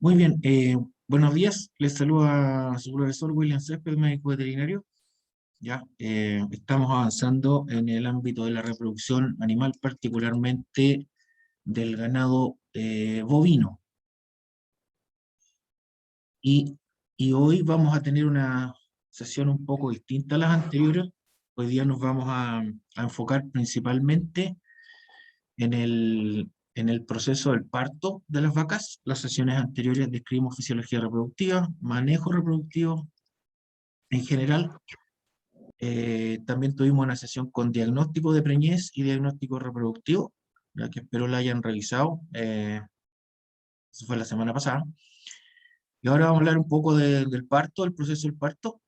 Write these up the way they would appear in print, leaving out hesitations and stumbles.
Muy bien, buenos días. Les saluda su profesor William Césped, médico veterinario. Ya, estamos avanzando en el ámbito de la reproducción animal, particularmente del ganado bovino. Y, y hoy vamos a tener una sesión un poco distinta a las anteriores. Hoy día nos vamos a enfocar principalmente en el proceso del parto de las vacas. Las sesiones anteriores describimos fisiología reproductiva, manejo reproductivo en general. También tuvimos una sesión con diagnóstico de preñez y diagnóstico reproductivo, ya que espero la hayan revisado. Eso fue la semana pasada. Y ahora vamos a hablar un poco del parto, del proceso del parto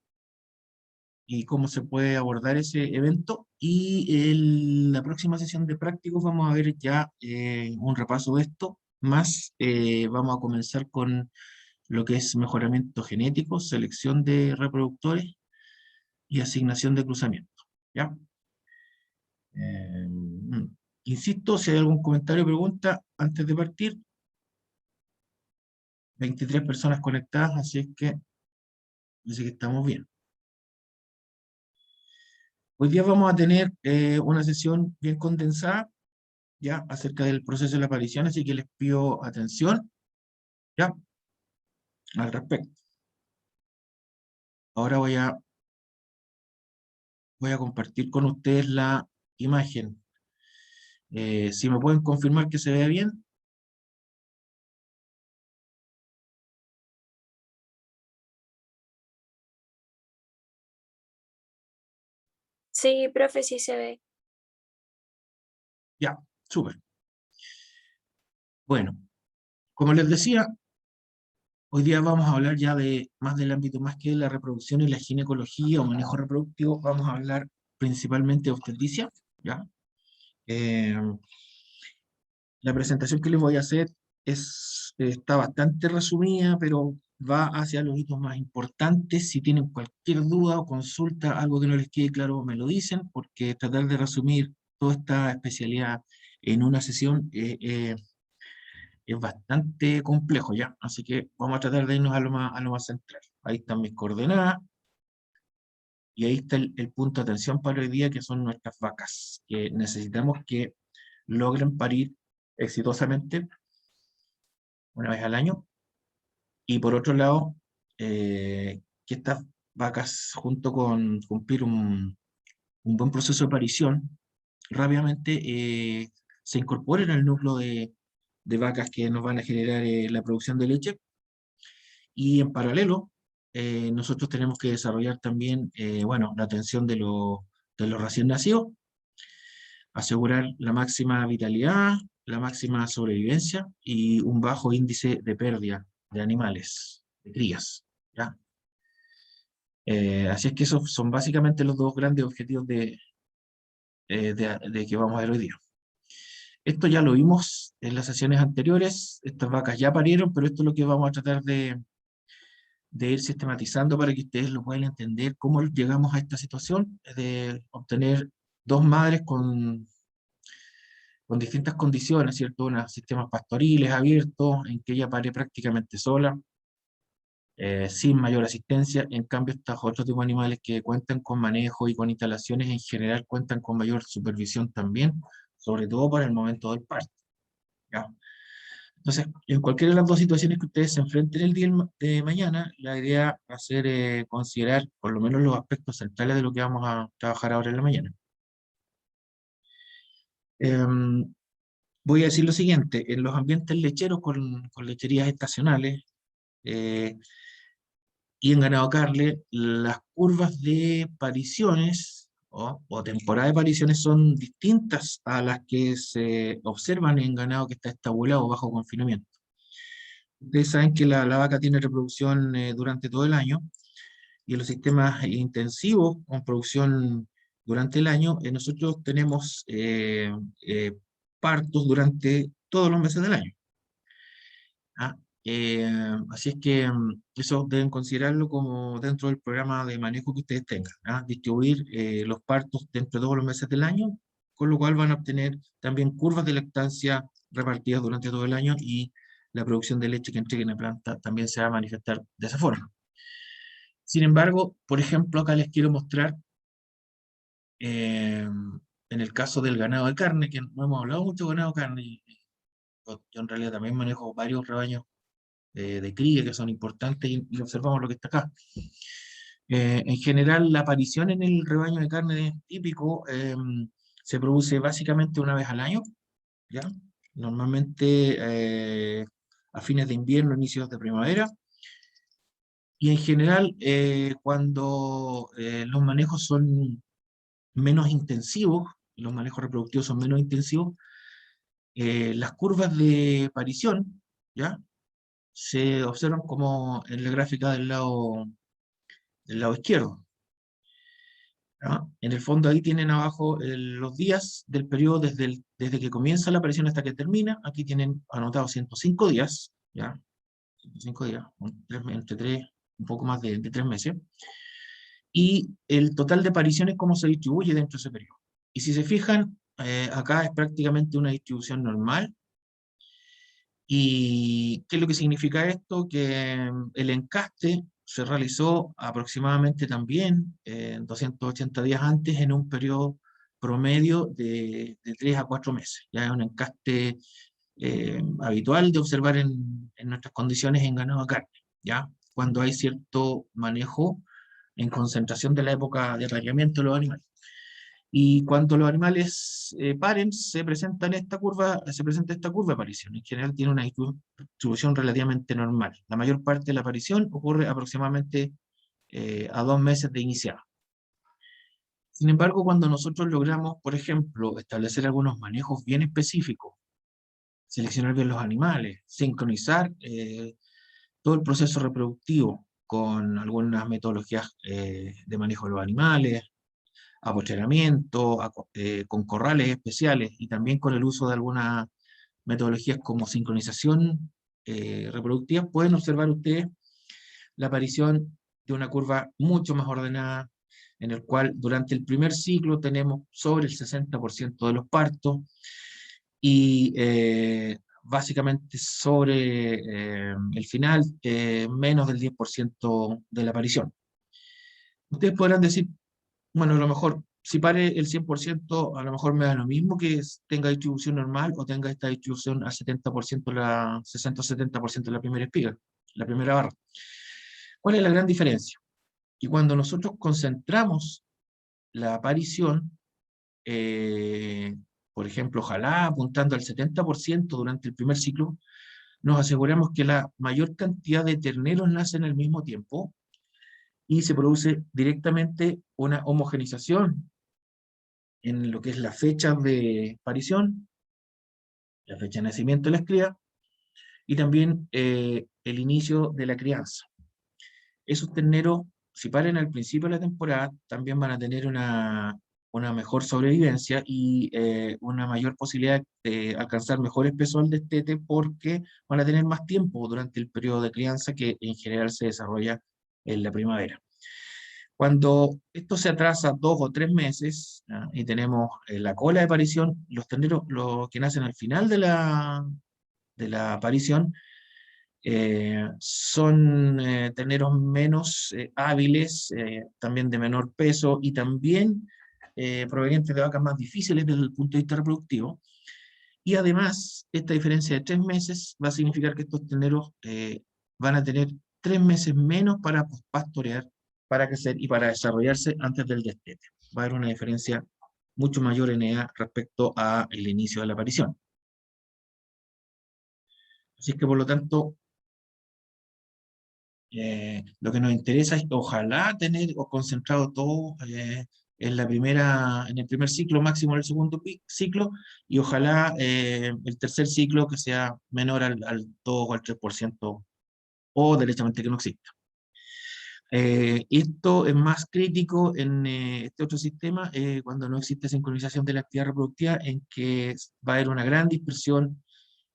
y cómo se puede abordar ese evento. Y la próxima sesión de prácticos vamos a ver ya un repaso de esto, más vamos a comenzar con lo que es mejoramiento genético, selección de reproductores y asignación de cruzamiento. ¿Ya? Insisto, si hay algún comentario o pregunta antes de partir, 23 personas conectadas, así es que parece que estamos bien. Hoy día vamos a tener una sesión bien condensada, ya, acerca del proceso de la aparición, así que les pido atención, ya, al respecto. Ahora voy a compartir con ustedes la imagen. Si me pueden confirmar que se vea bien. Sí, profe, sí se ve. Ya, súper. Bueno, como les decía, hoy día vamos a hablar ya de más del ámbito, más que de la reproducción y la ginecología o manejo reproductivo, vamos a hablar principalmente de obstetricia, ¿ya? Eh, la presentación que les voy a hacer está bastante resumida, pero va hacia los hitos más importantes. Si tienen cualquier duda o consulta, algo que no les quede claro, me lo dicen, porque tratar de resumir toda esta especialidad en una sesión es bastante complejo ya, así que vamos a tratar de irnos a lo más central. Ahí están mis coordenadas y ahí está el punto de atención para hoy día, que son nuestras vacas, que necesitamos que logren parir exitosamente una vez al año. Y por otro lado, que estas vacas, junto con cumplir un buen proceso de parición, rápidamente se incorporen al núcleo de vacas que nos van a generar la producción de leche. Y en paralelo, nosotros tenemos que desarrollar también, bueno, la atención de los recién nacidos, asegurar la máxima vitalidad, la máxima sobrevivencia y un bajo índice de pérdida de animales, de crías, ¿ya? Así es que esos son básicamente los dos grandes objetivos de que vamos a ver hoy día. Esto ya lo vimos en las sesiones anteriores, estas vacas ya parieron, pero esto es lo que vamos a tratar de ir sistematizando para que ustedes lo puedan entender cómo llegamos a esta situación de obtener dos madres con distintas condiciones, ¿cierto? Unos sistemas pastoriles abiertos, en que ella pare prácticamente sola, sin mayor asistencia. En cambio, estos otros tipos de animales que cuentan con manejo y con instalaciones en general cuentan con mayor supervisión también, sobre todo para el momento del parto, ¿ya? Entonces, en cualquiera de las dos situaciones que ustedes se enfrenten el día de mañana, la idea va a ser considerar por lo menos los aspectos centrales de lo que vamos a trabajar ahora en la mañana. Em, Voy a decir lo siguiente: en los ambientes lecheros con lecherías estacionales eh, y en ganado carne, las curvas de pariciones o temporada de pariciones son distintas a las que se observan en ganado que está estabulado bajo confinamiento. Ustedes saben que la vaca tiene reproducción durante todo el año, y en los sistemas intensivos con producción durante el año, nosotros tenemos partos durante todos los meses del año. ¿Ah? Así es que eso deben considerarlo como dentro del programa de manejo que ustedes tengan, ¿ah? Distribuir los partos dentro de todos los meses del año, con lo cual van a obtener también curvas de lactancia repartidas durante todo el año y la producción de leche que entreguen a planta también se va a manifestar de esa forma. Sin embargo, por ejemplo, acá les quiero mostrar, en el caso del ganado de carne, que no hemos hablado mucho de ganado de carne, yo en realidad también manejo varios rebaños de cría que son importantes y observamos lo que está acá. En general, la aparición en el rebaño de carne típico se produce básicamente una vez al año, ¿ya? Normalmente a fines de invierno, inicios de primavera, y en general cuando los manejos son menos intensivos, los manejos reproductivos son menos intensivos, las curvas de aparición, ¿ya? Se observan como en la gráfica del lado izquierdo. ¿Ya? En el fondo ahí tienen abajo los días del periodo desde que comienza la aparición hasta que termina. Aquí tienen anotados 105 días, ¿ya? 105 días, entre 3, un poco más de 3 meses. Y el total de apariciones, cómo se distribuye dentro de ese periodo. Y si se fijan, acá es prácticamente una distribución normal. ¿Y qué es lo que significa esto? Que el encaste se realizó aproximadamente también 280 días antes en un periodo promedio de 3 a 4 meses. Ya es un encaste habitual de observar en nuestras condiciones en ganado de carne, ¿ya? Cuando hay cierto manejo en concentración de la época de apareamiento de los animales. Y cuando los animales paren, se presenta esta curva de aparición. En general tiene una distribución relativamente normal. La mayor parte de la aparición ocurre aproximadamente a 2 meses de iniciada. Sin embargo, cuando nosotros logramos, por ejemplo, establecer algunos manejos bien específicos, seleccionar bien los animales, sincronizar todo el proceso reproductivo con algunas metodologías de manejo de los animales, apocharamiento, con corrales especiales y también con el uso de algunas metodologías como sincronización reproductiva, pueden observar ustedes la aparición de una curva mucho más ordenada, en el cual durante el primer ciclo tenemos sobre el 60% de los partos y básicamente sobre el final menos del 10% de la aparición. Ustedes podrán decir, bueno, a lo mejor, si pare el 100%, a lo mejor me da lo mismo que tenga distribución normal o tenga esta distribución al 70%, 60 o 70% de la primera espiga, la primera barra. ¿Cuál es la gran diferencia? Que cuando nosotros concentramos la aparición, eh, por ejemplo, ojalá apuntando al 70% durante el primer ciclo, nos aseguramos que la mayor cantidad de terneros nacen al mismo tiempo y se produce directamente una homogenización en lo que es la fecha de aparición, la fecha de nacimiento de las crías, y también el inicio de la crianza. Esos terneros, si paren al principio de la temporada, también van a tener una mejor sobrevivencia y una mayor posibilidad de alcanzar mejores pesos al destete porque van a tener más tiempo durante el periodo de crianza que en general se desarrolla en la primavera. Cuando esto se atrasa 2 o 3 meses, ¿ya? Y tenemos la cola de aparición, los terneros los que nacen al final de la aparición son terneros menos hábiles, también de menor peso y también provenientes de vacas más difíciles desde el punto de vista reproductivo. Y además, esta diferencia de 3 meses va a significar que estos terneros van a tener 3 meses menos para pastorear, para crecer y para desarrollarse antes del destete. Va a haber una diferencia mucho mayor en edad respecto al inicio de la aparición. Así que por lo tanto, lo que nos interesa es ojalá tener o concentrado todo en el primer ciclo máximo del segundo ciclo, y ojalá el tercer ciclo que sea menor al 2 o al 3%, o derechamente que no exista. Esto es más crítico en este otro sistema cuando no existe sincronización de la actividad reproductiva, en que va a haber una gran dispersión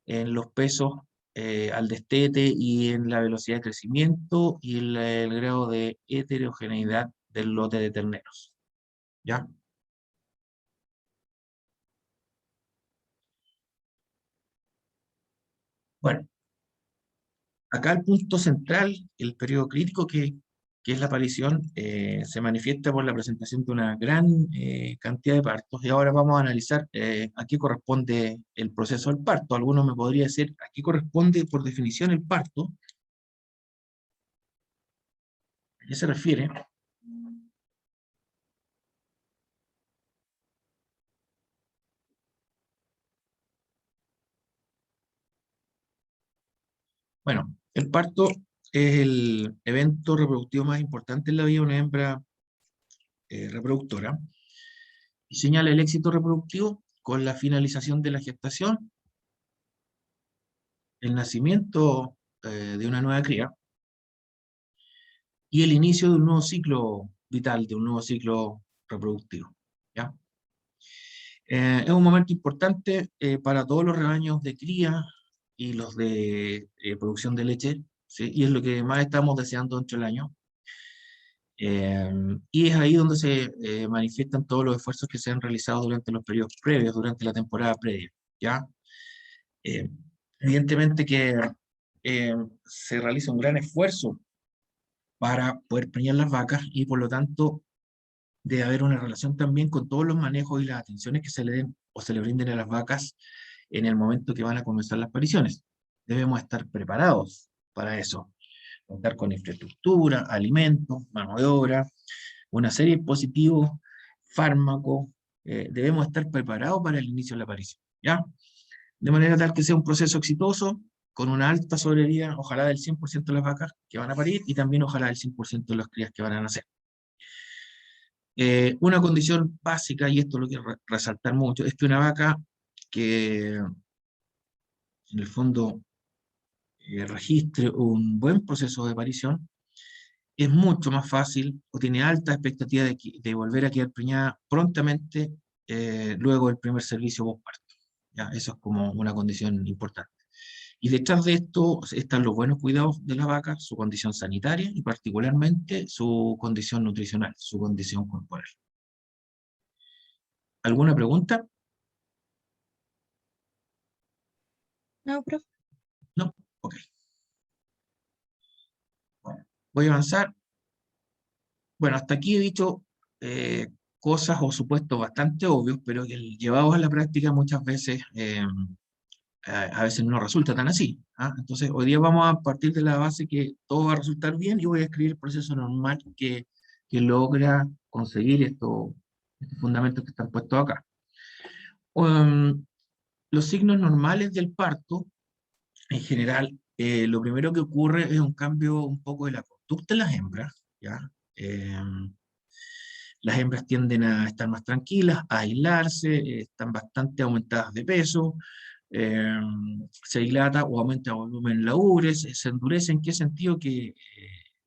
en los pesos al destete y en la velocidad de crecimiento y el grado de heterogeneidad del lote de terneros. ¿Ya? Bueno, Acá el punto central, el periodo crítico que es la aparición, se manifiesta por la presentación de una gran cantidad de partos. Y ahora vamos a analizar a qué corresponde el proceso del parto. Algunos me podría decir a qué corresponde por definición el parto. ¿A qué se refiere? Bueno, el parto es el evento reproductivo más importante en la vida de una hembra reproductora y señala el éxito reproductivo con la finalización de la gestación, el nacimiento de una nueva cría y el inicio de un nuevo ciclo vital, de un nuevo ciclo reproductivo. ¿Ya? Es un momento importante para todos los rebaños de cría y los de producción de leche, ¿sí? Y es lo que más estamos deseando dentro del año. Y es ahí donde se manifiestan todos los esfuerzos que se han realizado durante los periodos previos, durante la temporada previa, ¿ya? Eh, Evidentemente que se realiza un gran esfuerzo para poder preñar las vacas y por lo tanto debe haber una relación también con todos los manejos y las atenciones que se le den o se le brinden a las vacas en el momento que van a comenzar las pariciones. Debemos estar preparados para eso, contar con infraestructura, alimentos, mano de obra, una serie de dispositivos, fármacos, debemos estar preparados para el inicio de la aparición, ¿ya? De manera tal que sea un proceso exitoso, con una alta sobrevida, ojalá del 100% de las vacas que van a parir y también ojalá del 100% de las crías que van a nacer. Una condición básica, y esto lo quiero resaltar mucho, es que una vaca que en el fondo registre un buen proceso de parición, es mucho más fácil o tiene alta expectativa de volver a quedar preñada prontamente luego del primer servicio postparto. ¿Ya? Eso es como una condición importante. Y detrás de esto están los buenos cuidados de la vaca, su condición sanitaria y particularmente su condición nutricional, su condición corporal. ¿Alguna pregunta? No, profe. No. Ok. Bueno, voy a avanzar. Bueno, hasta aquí he dicho cosas o supuestos bastante obvios, pero que llevados a la práctica muchas veces a veces no resulta tan así. ¿Ah? Entonces, hoy día vamos a partir de la base que todo va a resultar bien y voy a escribir el proceso normal que logra conseguir estos fundamentos que están puestos acá. Um, los signos normales del parto, en general, lo primero que ocurre es un cambio un poco de la conducta de las hembras, ¿ya? Las hembras tienden a estar más tranquilas, a aislarse, están bastante aumentadas de peso, eh, se dilata o aumenta el volumen en la ubre, se endurece. ¿En qué sentido? Que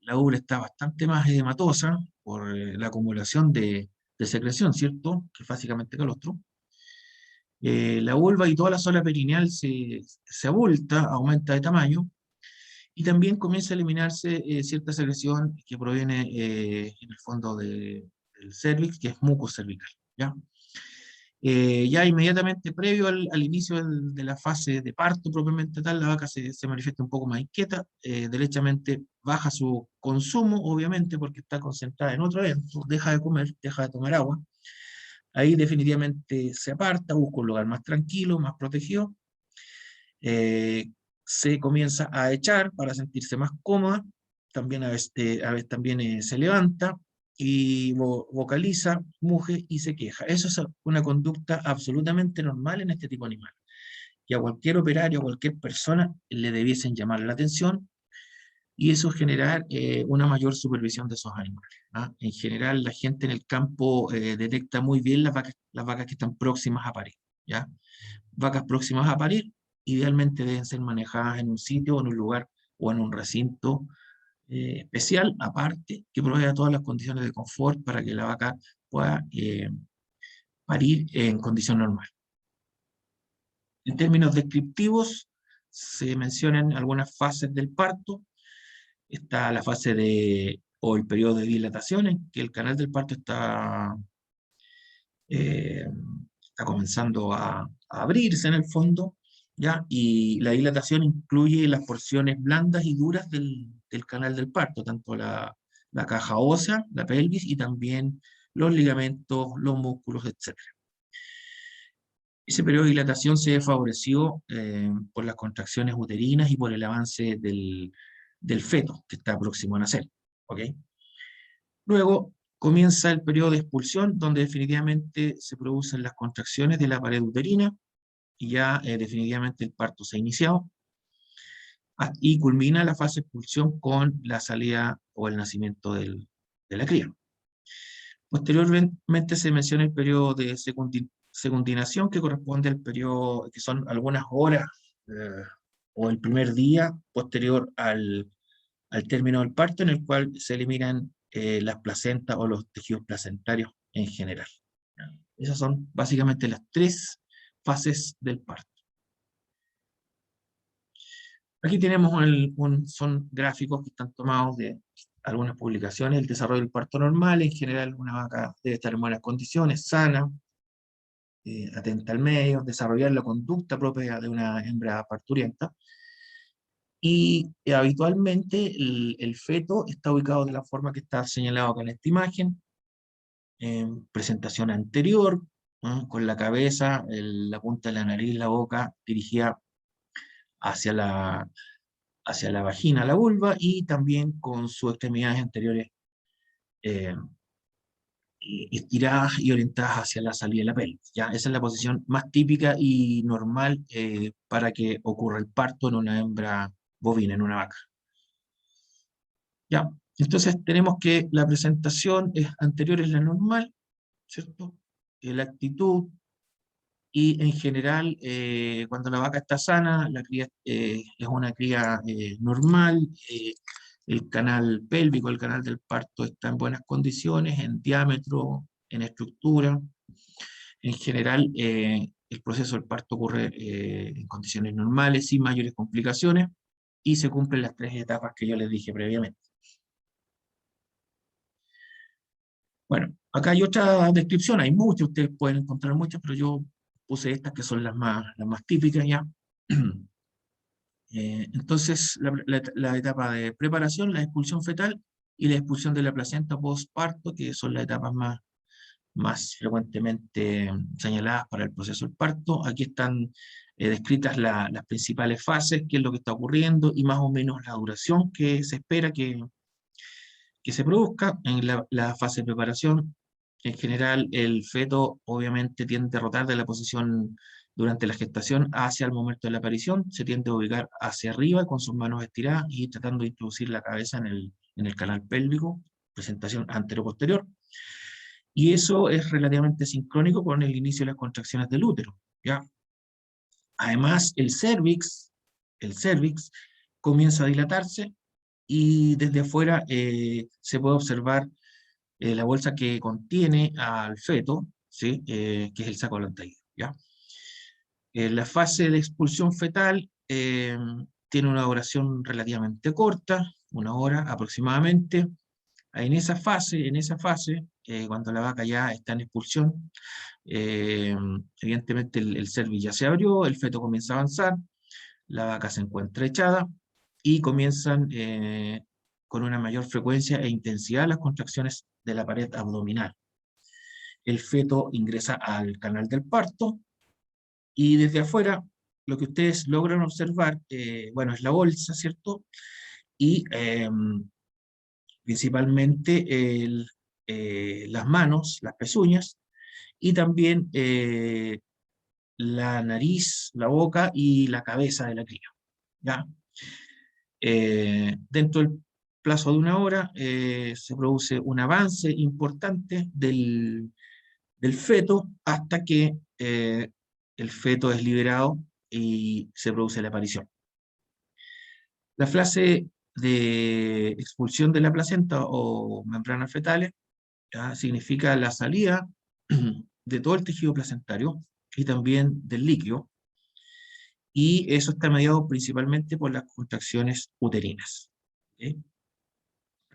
la ubre está bastante más edematosa por la acumulación de secreción, ¿cierto? Que es básicamente calostro. La vulva y toda la zona perineal se abulta, aumenta de tamaño, y también comienza a eliminarse cierta secreción que proviene en el fondo del cervix, que es muco cervical, ¿ya? Ya inmediatamente previo al inicio de la fase de parto propiamente tal, la vaca se manifiesta un poco más inquieta, derechamente baja su consumo, obviamente, porque está concentrada en otro evento, deja de comer, deja de tomar agua, ahí definitivamente se aparta, busca un lugar más tranquilo, más protegido, eh, se comienza a echar para sentirse más cómoda, también a veces también se levanta y vocaliza, muge y se queja. Eso es una conducta absolutamente normal en este tipo de animales. Y a cualquier operario, a cualquier persona le debiesen llamar la atención y eso generar una mayor supervisión de esos animales. ¿Ah? En general, la gente en el campo detecta muy bien las vacas que están próximas a parir, ¿ya? Vacas próximas a parir, idealmente deben ser manejadas en un sitio, o en un lugar o en un recinto especial, aparte, que provea todas las condiciones de confort para que la vaca pueda parir en condición normal. En términos descriptivos, se mencionan algunas fases del parto. Está la fase o el periodo de dilatación, en que el canal del parto eh, está comenzando a abrirse en el fondo, ¿ya? Y la dilatación incluye las porciones blandas y duras del canal del parto, tanto la caja ósea, la pelvis y también los ligamentos, los músculos, etcétera. Ese periodo de dilatación se ve favorecido por las contracciones uterinas y por el avance del feto que está próximo a nacer. ¿Ok? Luego comienza el periodo de expulsión, donde definitivamente se producen las contracciones de la pared uterina y ya definitivamente el parto se ha iniciado. Y culmina la fase de expulsión con la salida o el nacimiento de la cría. Posteriormente se menciona el periodo de secundinación, que corresponde al periodo, que son algunas horas o el primer día posterior al término del parto, en el cual se eliminan las placentas o los tejidos placentarios en general. Esas son básicamente las tres fases del parto. Aquí tenemos son gráficos que están tomados de algunas publicaciones. El desarrollo del parto normal, en general, una vaca debe estar en buenas condiciones, sana, atenta al medio, desarrollar la conducta propia de una hembra parturienta. Y habitualmente el feto está ubicado de la forma que está señalado acá en esta imagen, en presentación anterior, ¿no? Con la cabeza, la punta de la nariz, la boca dirigida hacia hacia la vagina, la vulva, y también con sus extremidades anteriores eh, estiradas y orientadas hacia la salida de la pelvis. ¿Ya? Esa es la posición más típica y normal para que ocurra el parto en una hembra bovina, en una vaca. ¿Ya? Entonces tenemos que la presentación anterior es la normal, ¿cierto? La actitud, y en general, cuando la vaca está sana, la cría es una cría normal, el canal pélvico, el canal del parto está en buenas condiciones, en diámetro, en estructura. En general, el proceso del parto ocurre en condiciones normales, sin mayores complicaciones, y se cumplen las tres etapas que yo les dije previamente. Bueno, acá hay otra descripción, hay muchas, ustedes pueden encontrar muchas, pero yo puse estas que son las más típicas ya. Entonces, la etapa de preparación, la expulsión fetal y la expulsión de la placenta postparto, que son las etapas más frecuentemente señaladas para el proceso del parto. Aquí están descritas las principales fases, qué es lo que está ocurriendo y más o menos la duración que se espera que se produzca en la fase de preparación. En general, el feto obviamente tiende a rotar de la posición durante la gestación hacia el momento de la aparición, se tiende a ubicar hacia arriba con sus manos estiradas y tratando de introducir la cabeza en el canal pélvico, presentación antero-posterior. Y eso es relativamente sincrónico con el inicio de las contracciones del útero, ¿ya? Además, el cervix comienza a dilatarse y desde afuera se puede observar la bolsa que contiene al feto, ¿sí? Que es el saco delantal, ¿ya? La fase de expulsión fetal tiene una duración relativamente corta, una hora aproximadamente. En esa fase, cuando la vaca ya está en expulsión, eh, evidentemente el cervix ya se abrió, el feto comienza a avanzar, la vaca se encuentra echada y comienzan con una mayor frecuencia e intensidad las contracciones de la pared abdominal. El feto ingresa al canal del parto y desde afuera lo que ustedes logran observar, bueno, es la bolsa, ¿cierto? Y principalmente las manos, las pezuñas, y también la nariz, la boca y la cabeza de la cría, ¿ya? Dentro del plazo de una hora se produce un avance importante del feto hasta que el feto es liberado y se produce la aparición. La fase de expulsión de la placenta o membranas fetales ¿ya? Significa la salida de todo el tejido placentario y también del líquido, y eso está mediado principalmente por las contracciones uterinas. ¿Okay?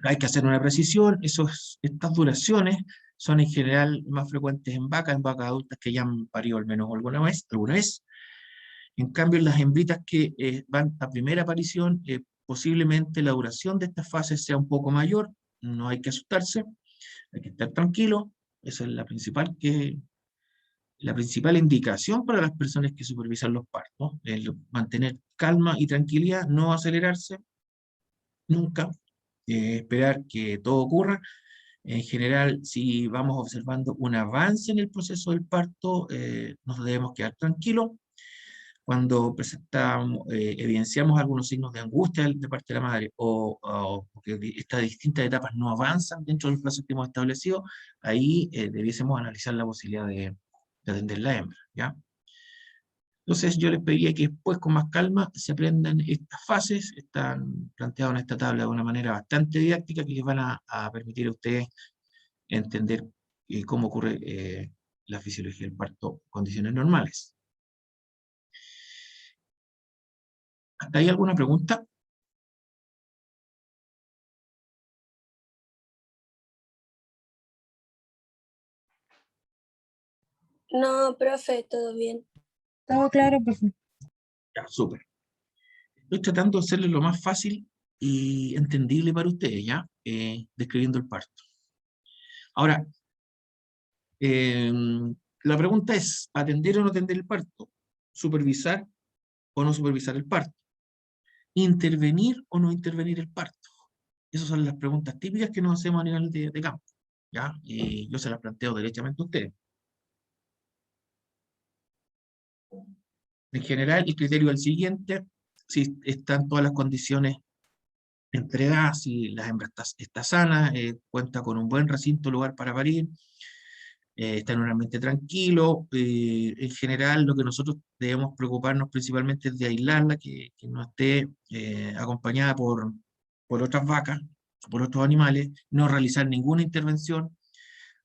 Hay que hacer una precisión, estas duraciones son en general más frecuentes en vacas adultas que ya han parido al menos alguna vez, En cambio, en las hembritas que van a primera aparición, posiblemente la duración de estas fases sea un poco mayor, no hay que asustarse, hay que estar tranquilo, esa es la principal indicación para las personas que supervisan los partos, mantener calma y tranquilidad, no acelerarse nunca, esperar que todo ocurra. En general, si vamos observando un avance en el proceso del parto, nos debemos quedar tranquilos. Cuando evidenciamos algunos signos de angustia de parte de la madre o que estas distintas etapas no avanzan dentro del plazo que hemos establecido, ahí debiésemos analizar la posibilidad de atender la hembra, ¿ya? Entonces yo les pediría que después con más calma se aprendan estas fases, están planteadas en esta tabla de una manera bastante didáctica que les van a permitir a ustedes entender cómo ocurre la fisiología del parto en condiciones normales. ¿Hasta ahí alguna pregunta? No, profe, todo bien. Todo claro, profe. Ya, súper. Estoy tratando de hacerle lo más fácil y entendible para ustedes, ¿ya? Describiendo el parto. Ahora, la pregunta es, ¿atender o no atender el parto? ¿Supervisar o no supervisar el parto? ¿Intervenir o no intervenir el parto? Esas son las preguntas típicas que nos hacemos a nivel de campo, ¿ya? Y yo se las planteo derechamente a ustedes. En general, el criterio es el siguiente: si están todas las condiciones entregadas, si la hembra está sana, cuenta con un buen recinto, lugar para parir, está en un ambiente tranquilo, en general lo que nosotros debemos preocuparnos principalmente es de aislarla, que no esté acompañada por otras vacas, por otros animales, no realizar ninguna intervención,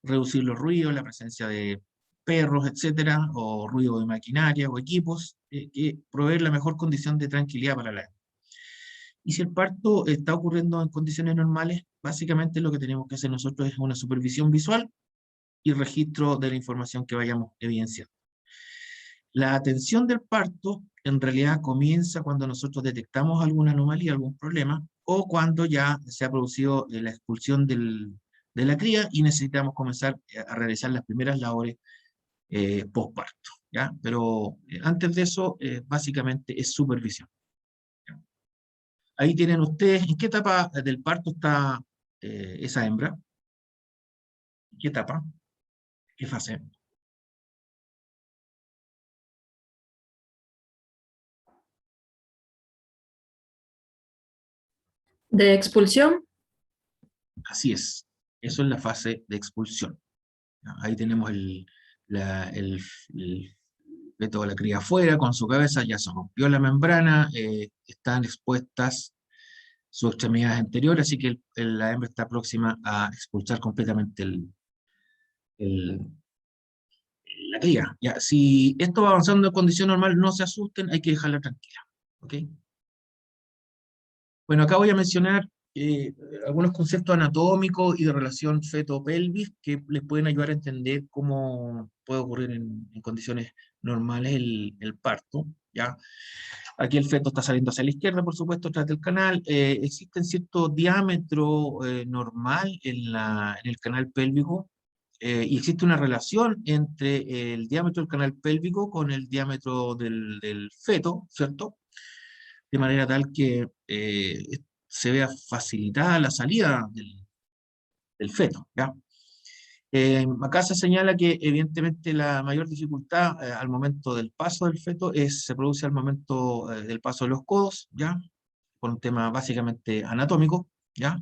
reducir los ruidos, la presencia de perros, etcétera, o ruido de maquinaria o equipos, que proveer la mejor condición de tranquilidad para la hembra. Y si el parto está ocurriendo en condiciones normales, básicamente lo que tenemos que hacer nosotros es una supervisión visual y registro de la información que vayamos evidenciando. La atención del parto en realidad comienza cuando nosotros detectamos alguna anomalía, algún problema, o cuando ya se ha producido la expulsión de la cría y necesitamos comenzar a realizar las primeras labores postparto, ¿ya? Pero antes de eso, básicamente es supervisión. Ahí tienen ustedes, ¿en qué etapa del parto está esa hembra? ¿En qué etapa? ¿Qué fase? ¿De expulsión? Así es, eso es la fase de expulsión. Ahí tenemos el feto de la cría afuera, con su cabeza, ya se rompió la membrana, están expuestas sus extremidades anteriores, así que la hembra está próxima a expulsar completamente el- la cría. Ya, si esto va avanzando en condición normal, no se asusten, hay que dejarla tranquila. ¿Ok? Bueno, acá voy a mencionar algunos conceptos anatómicos y de relación feto-pelvis que les pueden ayudar a entender cómo puede ocurrir en condiciones normales el parto, ¿ya? Aquí el feto está saliendo hacia la izquierda, por supuesto, tras del canal. Existe cierto diámetro normal en el canal pélvico, y existe una relación entre el diámetro del canal pélvico con el diámetro del feto, ¿cierto? De manera tal que se vea facilitada la salida del feto, ¿ya? Acá se señala que evidentemente la mayor dificultad al momento del paso del feto se produce al momento del paso de los codos, ¿ya? Por un tema básicamente anatómico, ¿ya?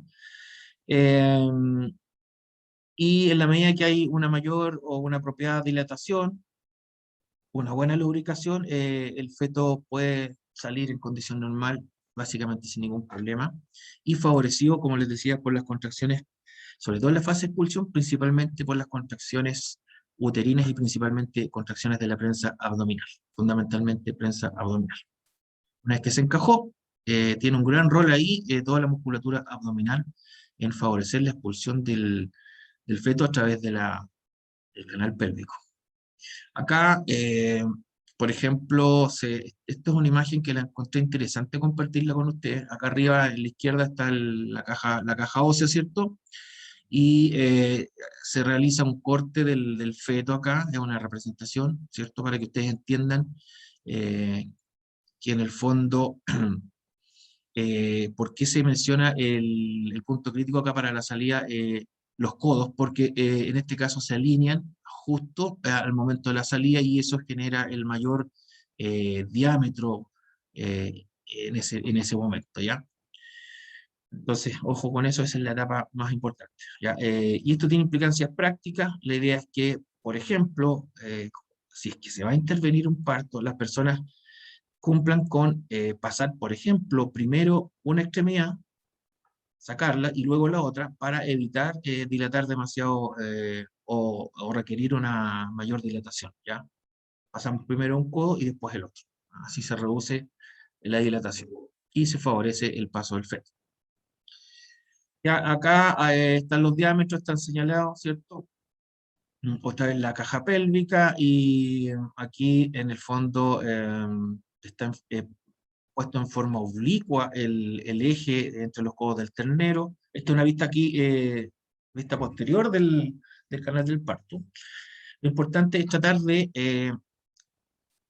Eh, y en la medida que hay una mayor o una apropiada dilatación, una buena lubricación, el feto puede salir en condición normal, básicamente sin ningún problema, y favorecido, como les decía, por las contracciones, sobre todo en la fase de expulsión, principalmente por las contracciones uterinas y principalmente contracciones de la prensa abdominal, fundamentalmente prensa abdominal. Una vez que se encajó, tiene un gran rol ahí toda la musculatura abdominal en favorecer la expulsión del feto a través del canal pélvico. Acá por ejemplo, esto es una imagen que la encontré interesante compartirla con ustedes. Acá arriba en la izquierda está la caja ósea, ¿cierto? Y se realiza un corte del feto acá, es una representación, ¿cierto? Para que ustedes entiendan que en el fondo, ¿por qué se menciona el punto crítico acá para la salida? Los codos, porque en este caso se alinean justo al momento de la salida y eso genera el mayor diámetro en ese momento, ¿ya? Entonces, ojo con eso, esa es la etapa más importante, ¿ya? Y esto tiene implicancias prácticas. La idea es que, por ejemplo, si es que se va a intervenir un parto, las personas cumplan con pasar, por ejemplo, primero una extremidad, sacarla y luego la otra para evitar dilatar demasiado o requerir una mayor dilatación, ¿ya? Pasamos primero un codo y después el otro. Así se reduce la dilatación y se favorece el paso del feto. Ya acá están los diámetros, están señalados, ¿cierto? Otra vez la caja pélvica y aquí en el fondo está puesto en forma oblicua el eje entre los codos del ternero. Esta es una vista aquí, vista posterior del canal del parto. Lo importante es tratar de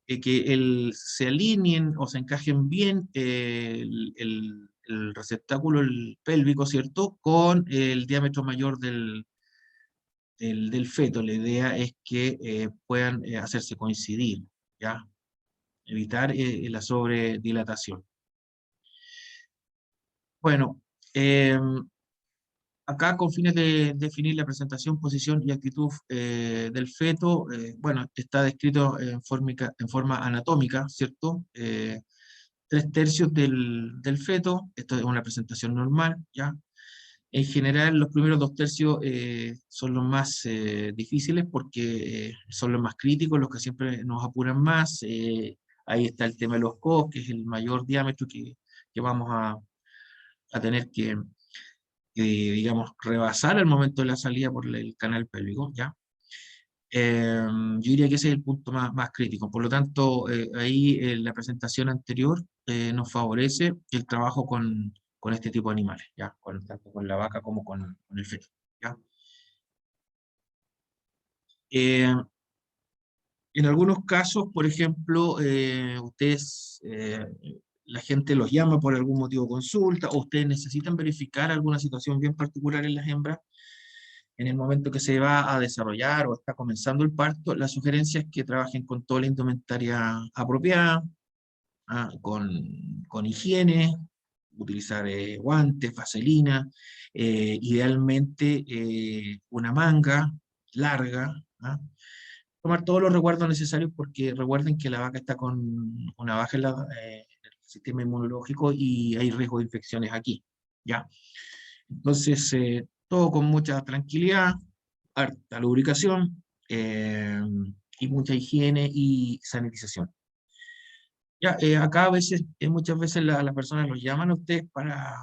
que se alineen o se encajen bien el receptáculo pélvico, ¿cierto? Con el diámetro mayor del feto. La idea es que puedan hacerse coincidir, ¿ya? Evitar la sobredilatación. Bueno, acá con fines de definir la presentación, posición y actitud del feto, bueno, está descrito en forma anatómica, ¿cierto? 3/3 del feto, esto es una presentación normal, ¿ya? En general, los primeros 2/3 son los más difíciles porque son los más críticos, los que siempre nos apuran más. Ahí está el tema de los codos, que es el mayor diámetro que vamos a tener digamos, rebasar al momento de la salida por el canal pélvico, ¿ya? Yo diría que ese es el punto más crítico. Por lo tanto, ahí la presentación anterior nos favorece el trabajo con este tipo de animales, ¿ya? Tanto con la vaca como con el feto, ¿ya? En algunos casos, por ejemplo, la gente los llama por algún motivo de consulta, o ustedes necesitan verificar alguna situación bien particular en las hembras, en el momento que se va a desarrollar o está comenzando el parto, la sugerencia es que trabajen con toda la indumentaria apropiada, con higiene, utilizar guantes, vaselina, idealmente una manga larga, ¿ah? Tomar todos los resguardos necesarios porque recuerden que la vaca está con una baja en el sistema inmunológico y hay riesgo de infecciones aquí, ¿ya? Entonces, todo con mucha tranquilidad, harta lubricación y mucha higiene y sanitización. Ya, acá a veces, muchas veces las personas los llaman a ustedes para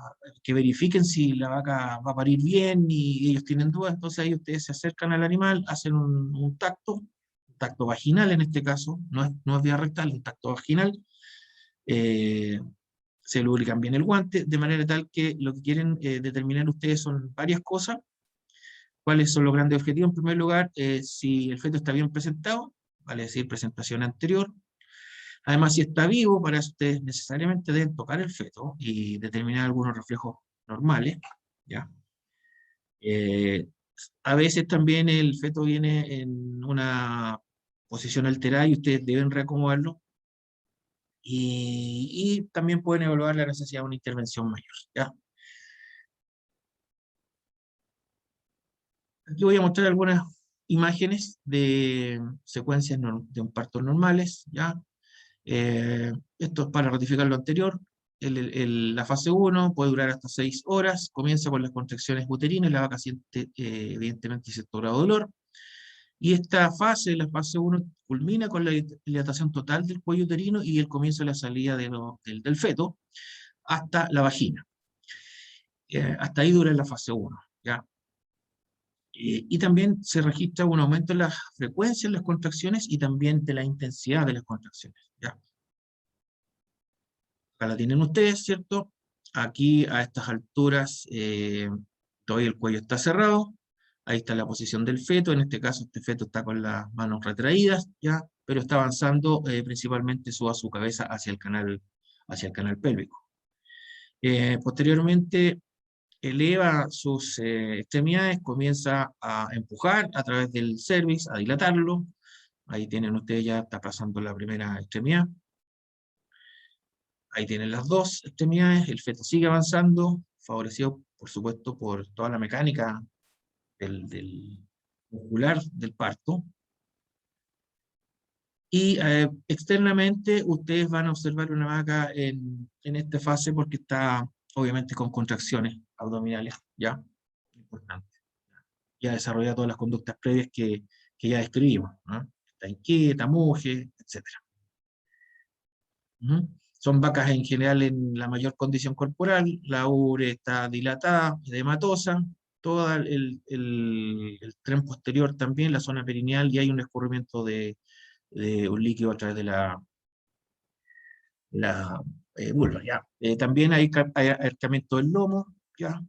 que verifiquen si la vaca va a parir bien y ellos tienen dudas, entonces ahí ustedes se acercan al animal, hacen un tacto vaginal en este caso, no es vía rectal, un tacto vaginal, eh, se lubrican bien el guante, de manera tal que lo que quieren determinar ustedes son varias cosas. ¿Cuáles son los grandes objetivos? En primer lugar, si el feto está bien presentado, vale decir, presentación anterior. Además, si está vivo, para eso ustedes necesariamente deben tocar el feto y determinar algunos reflejos normales, ¿ya? A veces también el feto viene en una posición alterada y ustedes deben reacomodarlo. Y también pueden evaluar la necesidad de una intervención mayor, ¿ya? Aquí voy a mostrar algunas imágenes de secuencias de un parto normales, ¿ya? Esto es para ratificar lo anterior. La fase 1 puede durar hasta 6 horas, comienza con las contracciones uterinas, la vaca siente evidentemente cierto grado de dolor, y esta fase, la fase 1, culmina con la dilatación total del cuello uterino y el comienzo de la salida del feto hasta la vagina. Hasta ahí dura la fase 1, ¿ya? Y también se registra un aumento en la frecuencia de las contracciones y también de la intensidad de las contracciones, ¿ya? Acá la tienen ustedes, ¿cierto? Aquí a estas alturas todavía el cuello está cerrado, ahí está la posición del feto, en este caso este feto está con las manos retraídas, ¿ya? Pero está avanzando, principalmente suba su cabeza hacia el canal pélvico. Posteriormente eleva sus extremidades, comienza a empujar a través del cervix, a dilatarlo. Ahí tienen ustedes, ya está pasando la primera extremidad. Ahí tienen las dos extremidades, el feto sigue avanzando, favorecido, por supuesto, por toda la mecánica del muscular del parto. Y externamente ustedes van a observar una vaca en esta fase porque está obviamente con contracciones abdominales, ¿ya? Importante. Ya desarrolla todas las conductas previas que ya describimos, ¿no? Está inquieta, muge, etc. Son vacas en general en la mayor condición corporal, la ubre está dilatada, edematosa, todo el tren posterior también, la zona perineal, y hay un escurrimiento de un líquido a través de la vulva, ¿ya? También hay acercamiento del lomo, ¿ya?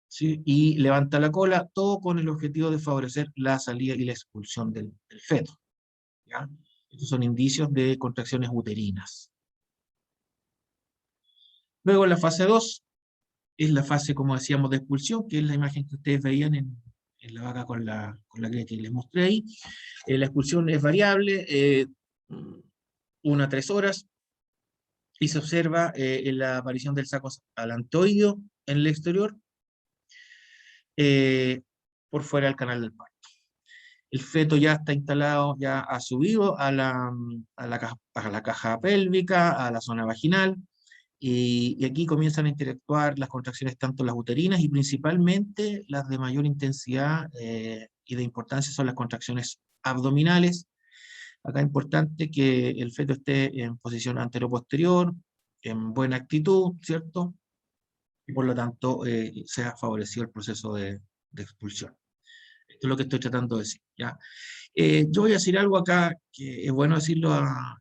¿Sí? Y levanta la cola, todo con el objetivo de favorecer la salida y la expulsión del feto, ¿ya? Estos son indicios de contracciones uterinas. Luego la fase 2 es la fase, como decíamos, de expulsión, que es la imagen que ustedes veían en la vaca con la cría que les mostré ahí. La expulsión es variable, 1 a 3 horas, y se observa en la aparición del saco alantoideo en el exterior, por fuera del canal del parto. El feto ya está instalado, ya ha subido a la caja pélvica, a la zona vaginal, y aquí comienzan a interactuar las contracciones, tanto las uterinas y principalmente las de mayor intensidad y de importancia son las contracciones abdominales. Acá es importante que el feto esté en posición anteroposterior, en buena actitud, ¿cierto? Y por lo tanto sea favorecido el proceso de expulsión. Esto es lo que estoy tratando de decir, ¿ya? Yo voy a decir algo acá que es bueno decirlo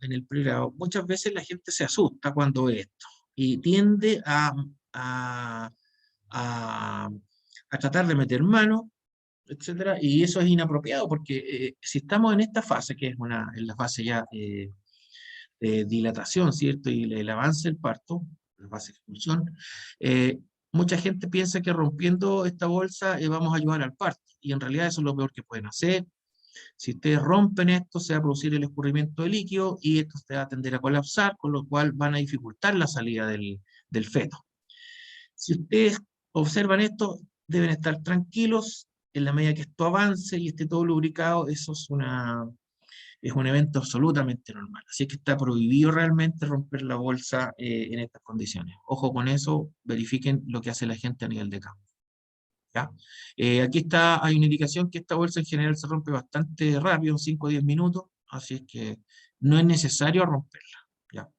en el pregrado. Muchas veces la gente se asusta cuando ve esto y tiende a, a tratar de meter mano, etcétera, y eso es inapropiado porque si estamos en esta fase, que es en la fase ya de dilatación, ¿cierto? Y el avance del parto, la fase de expulsión, mucha gente piensa que rompiendo esta bolsa vamos a ayudar al parto, y en realidad eso es lo peor que pueden hacer. Si ustedes rompen esto, se va a producir el escurrimiento de líquido y esto se va a tender a colapsar, con lo cual van a dificultar la salida del feto. Si ustedes observan esto, deben estar tranquilos. En la medida que esto avance y esté todo lubricado, eso es un evento absolutamente normal. Así que está prohibido realmente romper la bolsa en estas condiciones. Ojo con eso, verifiquen lo que hace la gente a nivel de campo, ¿ya? Aquí hay una indicación que esta bolsa en general se rompe bastante rápido, en 5 o 10 minutos, así es que no es necesario romperla, ¿ya?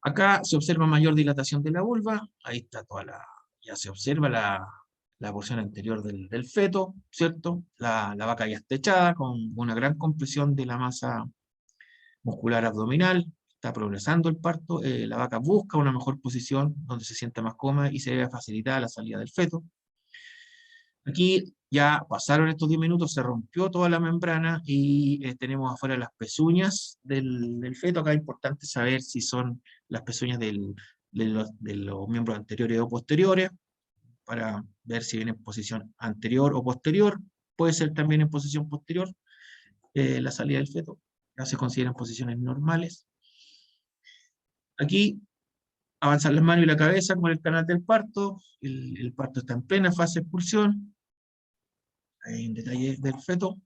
Acá se observa mayor dilatación de la vulva, ahí está ya se observa la porción anterior del feto, ¿cierto? La vaca ya está echada con una gran compresión de la masa muscular abdominal, está progresando el parto, la vaca busca una mejor posición donde se sienta más cómoda y se debe facilitar la salida del feto. Aquí ya pasaron estos 10 minutos, se rompió toda la membrana y tenemos afuera las pezuñas del feto. Acá es importante saber si son las pezuñas de los miembros anteriores o posteriores, para ver si viene en posición anterior o posterior. Puede ser también en posición posterior la salida del feto. Ya se consideran posiciones normales. Aquí avanzan las manos y la cabeza con el canal del parto. El parto está en plena fase de expulsión. Hay un detalle del feto,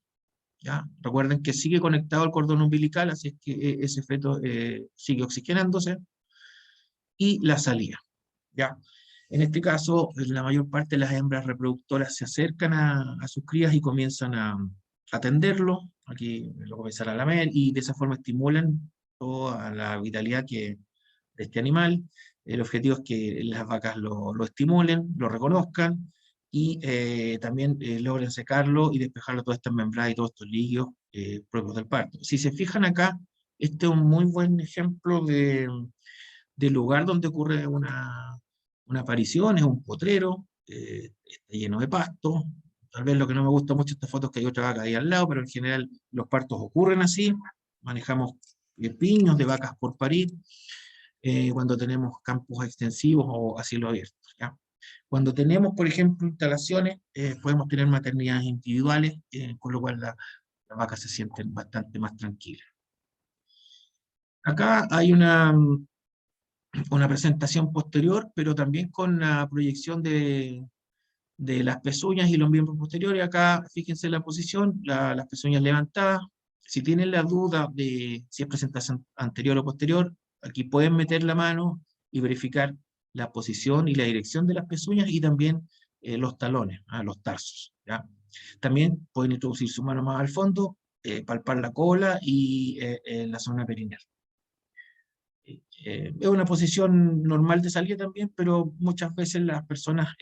¿ya? Recuerden que sigue conectado al cordón umbilical, así es que ese feto sigue oxigenándose. Y la salida, ¿ya? En este caso, la mayor parte de las hembras reproductoras se acercan a sus crías y comienzan a atenderlo. Aquí lo comienzan a lamer y de esa forma estimulan toda la vitalidad de este animal. El objetivo es que las vacas lo estimulen, lo reconozcan y también logren secarlo y despejarlo todas estas membranas y todos estos líquidos propios del parto. Si se fijan acá, este es un muy buen ejemplo de lugar donde ocurre una aparición, es un potrero, está lleno de pasto. Tal vez lo que no me gusta mucho de esta foto es que hay otra vaca ahí al lado, pero en general los partos ocurren así. Manejamos piños de vacas por parir cuando tenemos campos extensivos o a cielo abierto, ¿ya? Cuando tenemos, por ejemplo, instalaciones, podemos tener maternidades individuales, con lo cual las vacas se sienten bastante más tranquilas. Acá hay una presentación posterior, pero también con la proyección de las pezuñas y los miembros posteriores. Acá, fíjense la posición, las pezuñas levantadas. Si tienen la duda de si es presentación anterior o posterior, aquí pueden meter la mano y verificar la posición y la dirección de las pezuñas y también los talones, los tarsos, ¿ya? También pueden introducir su mano más al fondo, palpar la cola y la zona perineal. Es una posición normal de salida también, pero muchas veces las personas,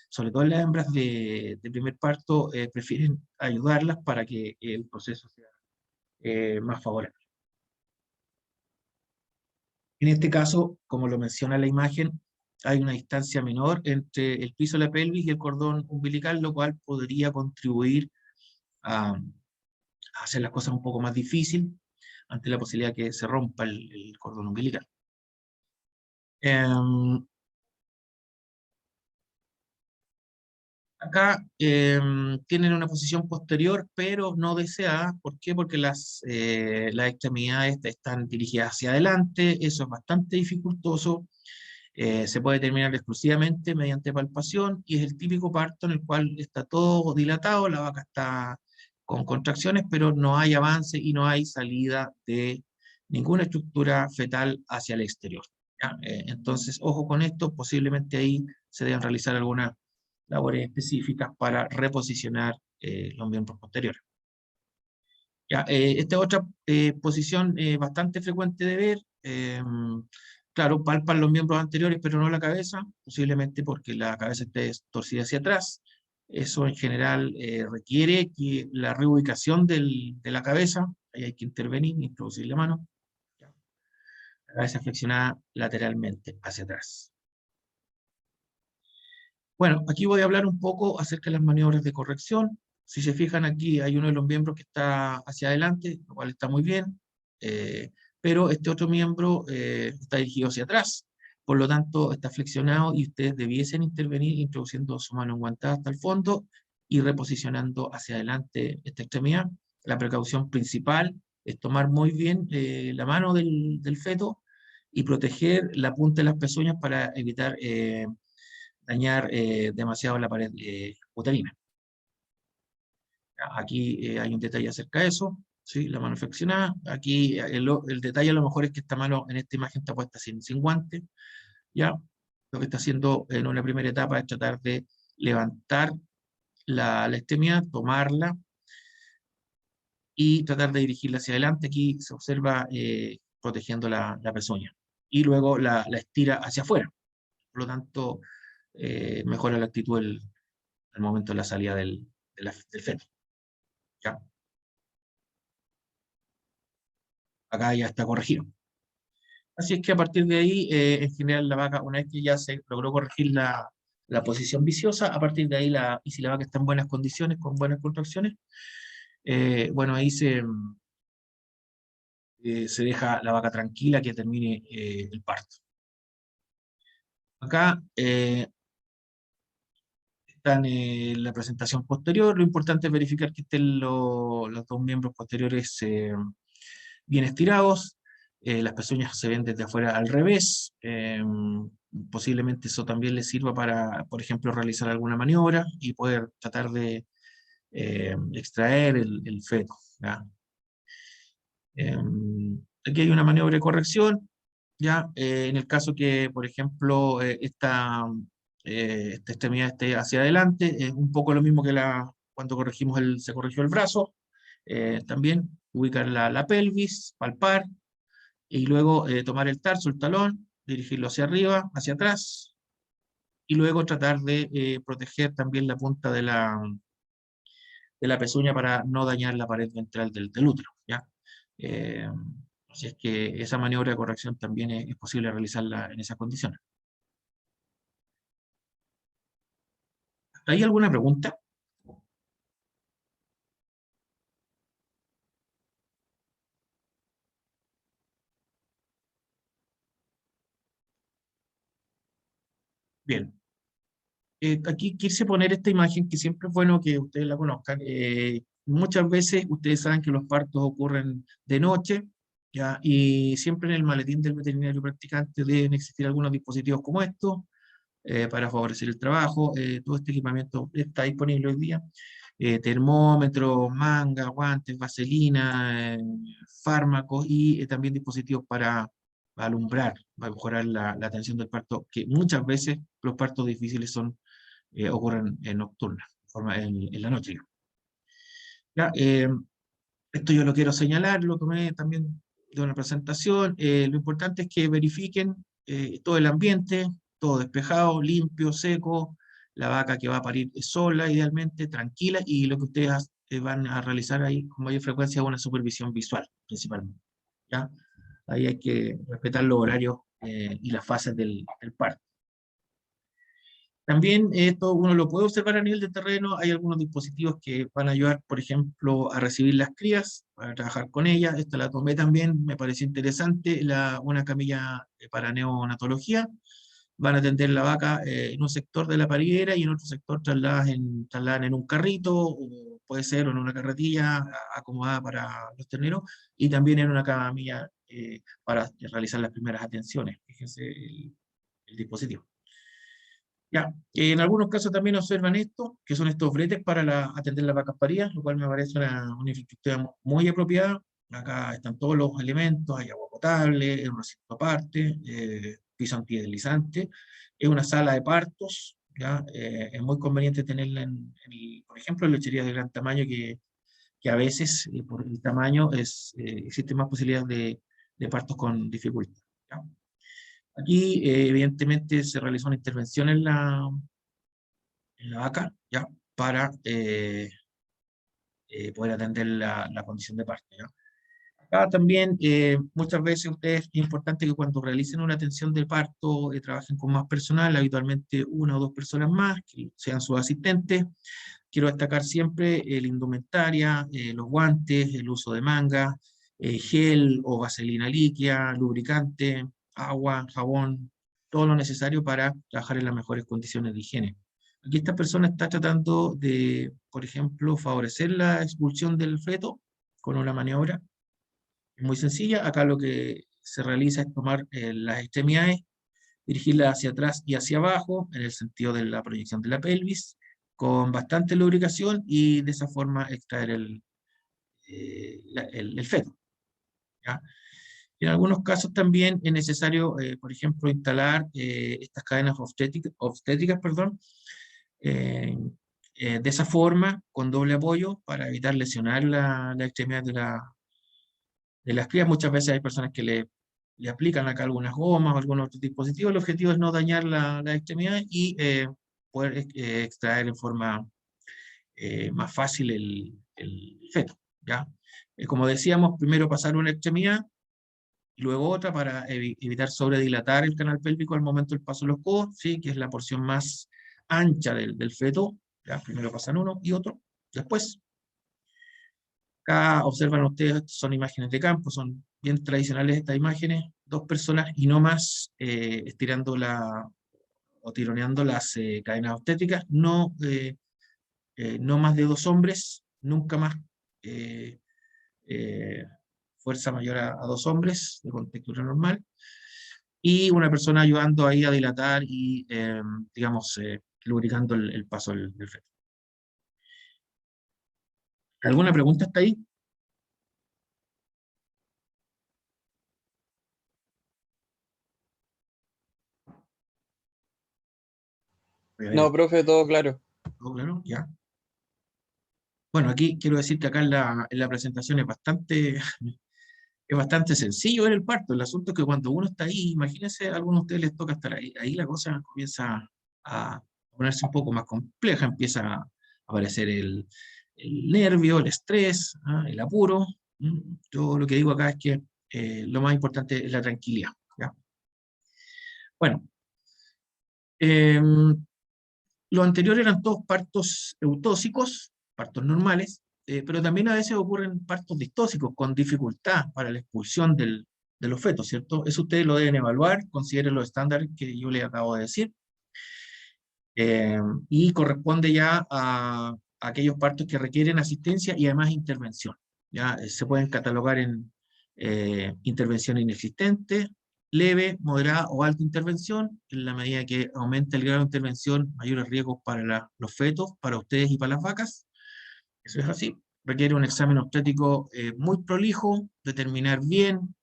sobre todo las hembras de primer parto, prefieren ayudarlas para que el proceso sea más favorable. En este caso, como lo menciona la imagen, hay una distancia menor entre el piso de la pelvis y el cordón umbilical, lo cual podría contribuir a hacer las cosas un poco más difíciles ante la posibilidad de que se rompa el cordón umbilical. Acá tienen una posición posterior, pero no deseada. ¿Por qué? Porque las extremidades están dirigidas hacia adelante, eso es bastante dificultoso. Se puede determinar exclusivamente mediante palpación, y es el típico parto en el cual está todo dilatado, la vaca está con contracciones, pero no hay avance y no hay salida de ninguna estructura fetal hacia el exterior, ¿ya? Entonces, ojo con esto, posiblemente ahí se deben realizar algunas labores específicas para reposicionar los miembros posteriores. Ya, esta es otra posición bastante frecuente de ver. Claro, palpan los miembros anteriores, pero no la cabeza, posiblemente porque la cabeza esté torcida hacia atrás. Eso en general requiere que la reubicación de la cabeza, ahí hay que intervenir, introducir la mano. Ya. La cabeza flexionada lateralmente hacia atrás. Bueno, aquí voy a hablar un poco acerca de las maniobras de corrección. Si se fijan aquí, hay uno de los miembros que está hacia adelante, lo cual está muy bien, pero este otro miembro está dirigido hacia atrás, por lo tanto está flexionado y ustedes debiesen intervenir introduciendo su mano enguantada hasta el fondo y reposicionando hacia adelante esta extremidad. La precaución principal es tomar muy bien la mano del feto y proteger la punta de las pezuñas para evitar dañar demasiado la pared uterina. Aquí hay un detalle acerca de eso, ¿sí? La mano flexionada. Aquí el detalle a lo mejor es que esta mano en esta imagen está puesta sin guante, ¿ya? Lo que está haciendo en una primera etapa es tratar de levantar la extremidad, tomarla y tratar de dirigirla hacia adelante. Aquí se observa protegiendo la pezuña. Y luego la estira hacia afuera. Por lo tanto, mejora la actitud al momento de la salida del feto. ¿Ya? Acá ya está corregido. Así es que a partir de ahí, en general, la vaca, una vez que ya se logró corregir la posición viciosa, a partir de ahí, y si la vaca está en buenas condiciones, con buenas contracciones, bueno, ahí se deja la vaca tranquila que termine el parto. Acá está en la presentación posterior. Lo importante es verificar que estén los dos miembros posteriores bien estirados. Las pezuñas se ven desde afuera al revés. Posiblemente eso también les sirva para, por ejemplo, realizar alguna maniobra y poder tratar de extraer el feto, ¿ya? Aquí hay una maniobra de corrección, ¿ya? En el caso que, por ejemplo, esta extremidad esté hacia adelante, es un poco lo mismo que cuando se corrigió el brazo. También ubicar la pelvis, palpar, y luego tomar el tarso, el talón, dirigirlo hacia arriba, hacia atrás, y luego tratar de proteger también la punta de la pezuña para no dañar la pared ventral del útero, ¿ya? Eh, Así es que esa maniobra de corrección también es posible realizarla en esas condiciones. ¿Hay alguna pregunta? Bien. Aquí quise poner esta imagen que siempre es bueno que ustedes la conozcan. Muchas veces ustedes saben que los partos ocurren de noche, ¿ya? Y siempre en el maletín del veterinario practicante deben existir algunos dispositivos como estos para favorecer el trabajo. Todo este equipamiento está disponible hoy día. Termómetros, manga, guantes, vaselina, fármacos y también dispositivos para alumbrar, para mejorar la atención del parto, que muchas veces los partos difíciles ocurren en nocturna, en la noche. Ya, esto yo lo quiero señalar, lo tomé también de una presentación. Lo importante es que verifiquen todo el ambiente, todo despejado, limpio, seco, la vaca que va a parir sola, idealmente, tranquila, y lo que ustedes van a realizar ahí con mayor frecuencia es una supervisión visual, principalmente. ¿Ya? Ahí hay que respetar los horarios y las fases del parto. También esto uno lo puede observar a nivel de terreno, hay algunos dispositivos que van a ayudar, por ejemplo, a recibir las crías, para trabajar con ellas. Esta la tomé también, me pareció interesante, una camilla para neonatología. Van a atender la vaca en un sector de la paridera y en otro sector trasladan en un carrito, o puede ser en una carretilla acomodada para los terneros, y también en una camilla para realizar las primeras atenciones. Fíjense el dispositivo. Ya, en algunos casos también observan esto, que son estos bretes para atender las vacas paridas, lo cual me parece una infraestructura muy apropiada. Acá están todos los elementos, hay agua potable, es un recinto aparte, piso antideslizante, es una sala de partos, ¿ya? Es muy conveniente tenerla por ejemplo, en lecherías de gran tamaño que a veces, por el tamaño, existen más posibilidades de partos con dificultad, ¿ya? Aquí, evidentemente, se realizó una intervención en la vaca, ¿ya? Para poder atender la condición de parto, ¿ya? Acá también, muchas veces ustedes, es importante que cuando realicen una atención de parto, trabajen con más personal, habitualmente una o dos personas más, que sean sus asistentes. Quiero destacar siempre la indumentaria, los guantes, el uso de manga, gel o vaselina líquida, lubricante, agua, jabón, todo lo necesario para trabajar en las mejores condiciones de higiene. Aquí esta persona está tratando de, por ejemplo, favorecer la expulsión del feto con una maniobra muy sencilla. Acá lo que se realiza es tomar las extremidades, dirigirlas hacia atrás y hacia abajo, en el sentido de la proyección de la pelvis, con bastante lubricación, y de esa forma extraer el feto, ¿ya? En algunos casos también es necesario, por ejemplo, instalar estas cadenas obstétricas, perdón, eh, de esa forma, con doble apoyo, para evitar lesionar la extremidad de las crías. Muchas veces hay personas que le aplican acá algunas gomas o algunos otros dispositivos. El objetivo es no dañar la extremidad y poder extraer en forma más fácil el feto, ¿ya? Como decíamos, primero pasar una extremidad y luego otra para evitar sobredilatar el canal pélvico al momento del paso de los codos, ¿sí? Que es la porción más ancha del feto. ¿Ya? Primero pasan uno y otro, después. Acá observan ustedes, son imágenes de campo, son bien tradicionales estas imágenes, dos personas y no más estirando o tironeando las cadenas obstétricas, no más de dos hombres, nunca más eh, fuerza mayor a dos hombres de contextura normal, y una persona ayudando ahí a dilatar y, digamos, lubricando el paso del feto. ¿Alguna pregunta hasta ahí? No, profe, todo claro. ¿Todo claro? Ya. Bueno, aquí quiero decir que acá en la presentación es bastante sencillo ver el parto. El asunto es que cuando uno está ahí, imagínense, a algunos de ustedes les toca estar ahí, ahí la cosa comienza a ponerse un poco más compleja, empieza a aparecer el nervio, el estrés, el apuro. Yo lo que digo acá es que lo más importante es la tranquilidad, ¿ya? Bueno, los anteriores eran todos partos eutóxicos, partos normales, pero también a veces ocurren partos distóxicos con dificultad para la expulsión de los fetos, ¿cierto? Eso ustedes lo deben evaluar, consideren los estándares que yo les acabo de decir, y corresponde ya a aquellos partos que requieren asistencia y además intervención. ¿Ya? Se pueden catalogar en intervención inexistente, leve, moderada o alta intervención. En la medida que aumenta el grado de intervención, mayores riesgos para los fetos, para ustedes y para las vacas. Eso es así. Requiere un examen obstétrico muy prolijo, determinar bien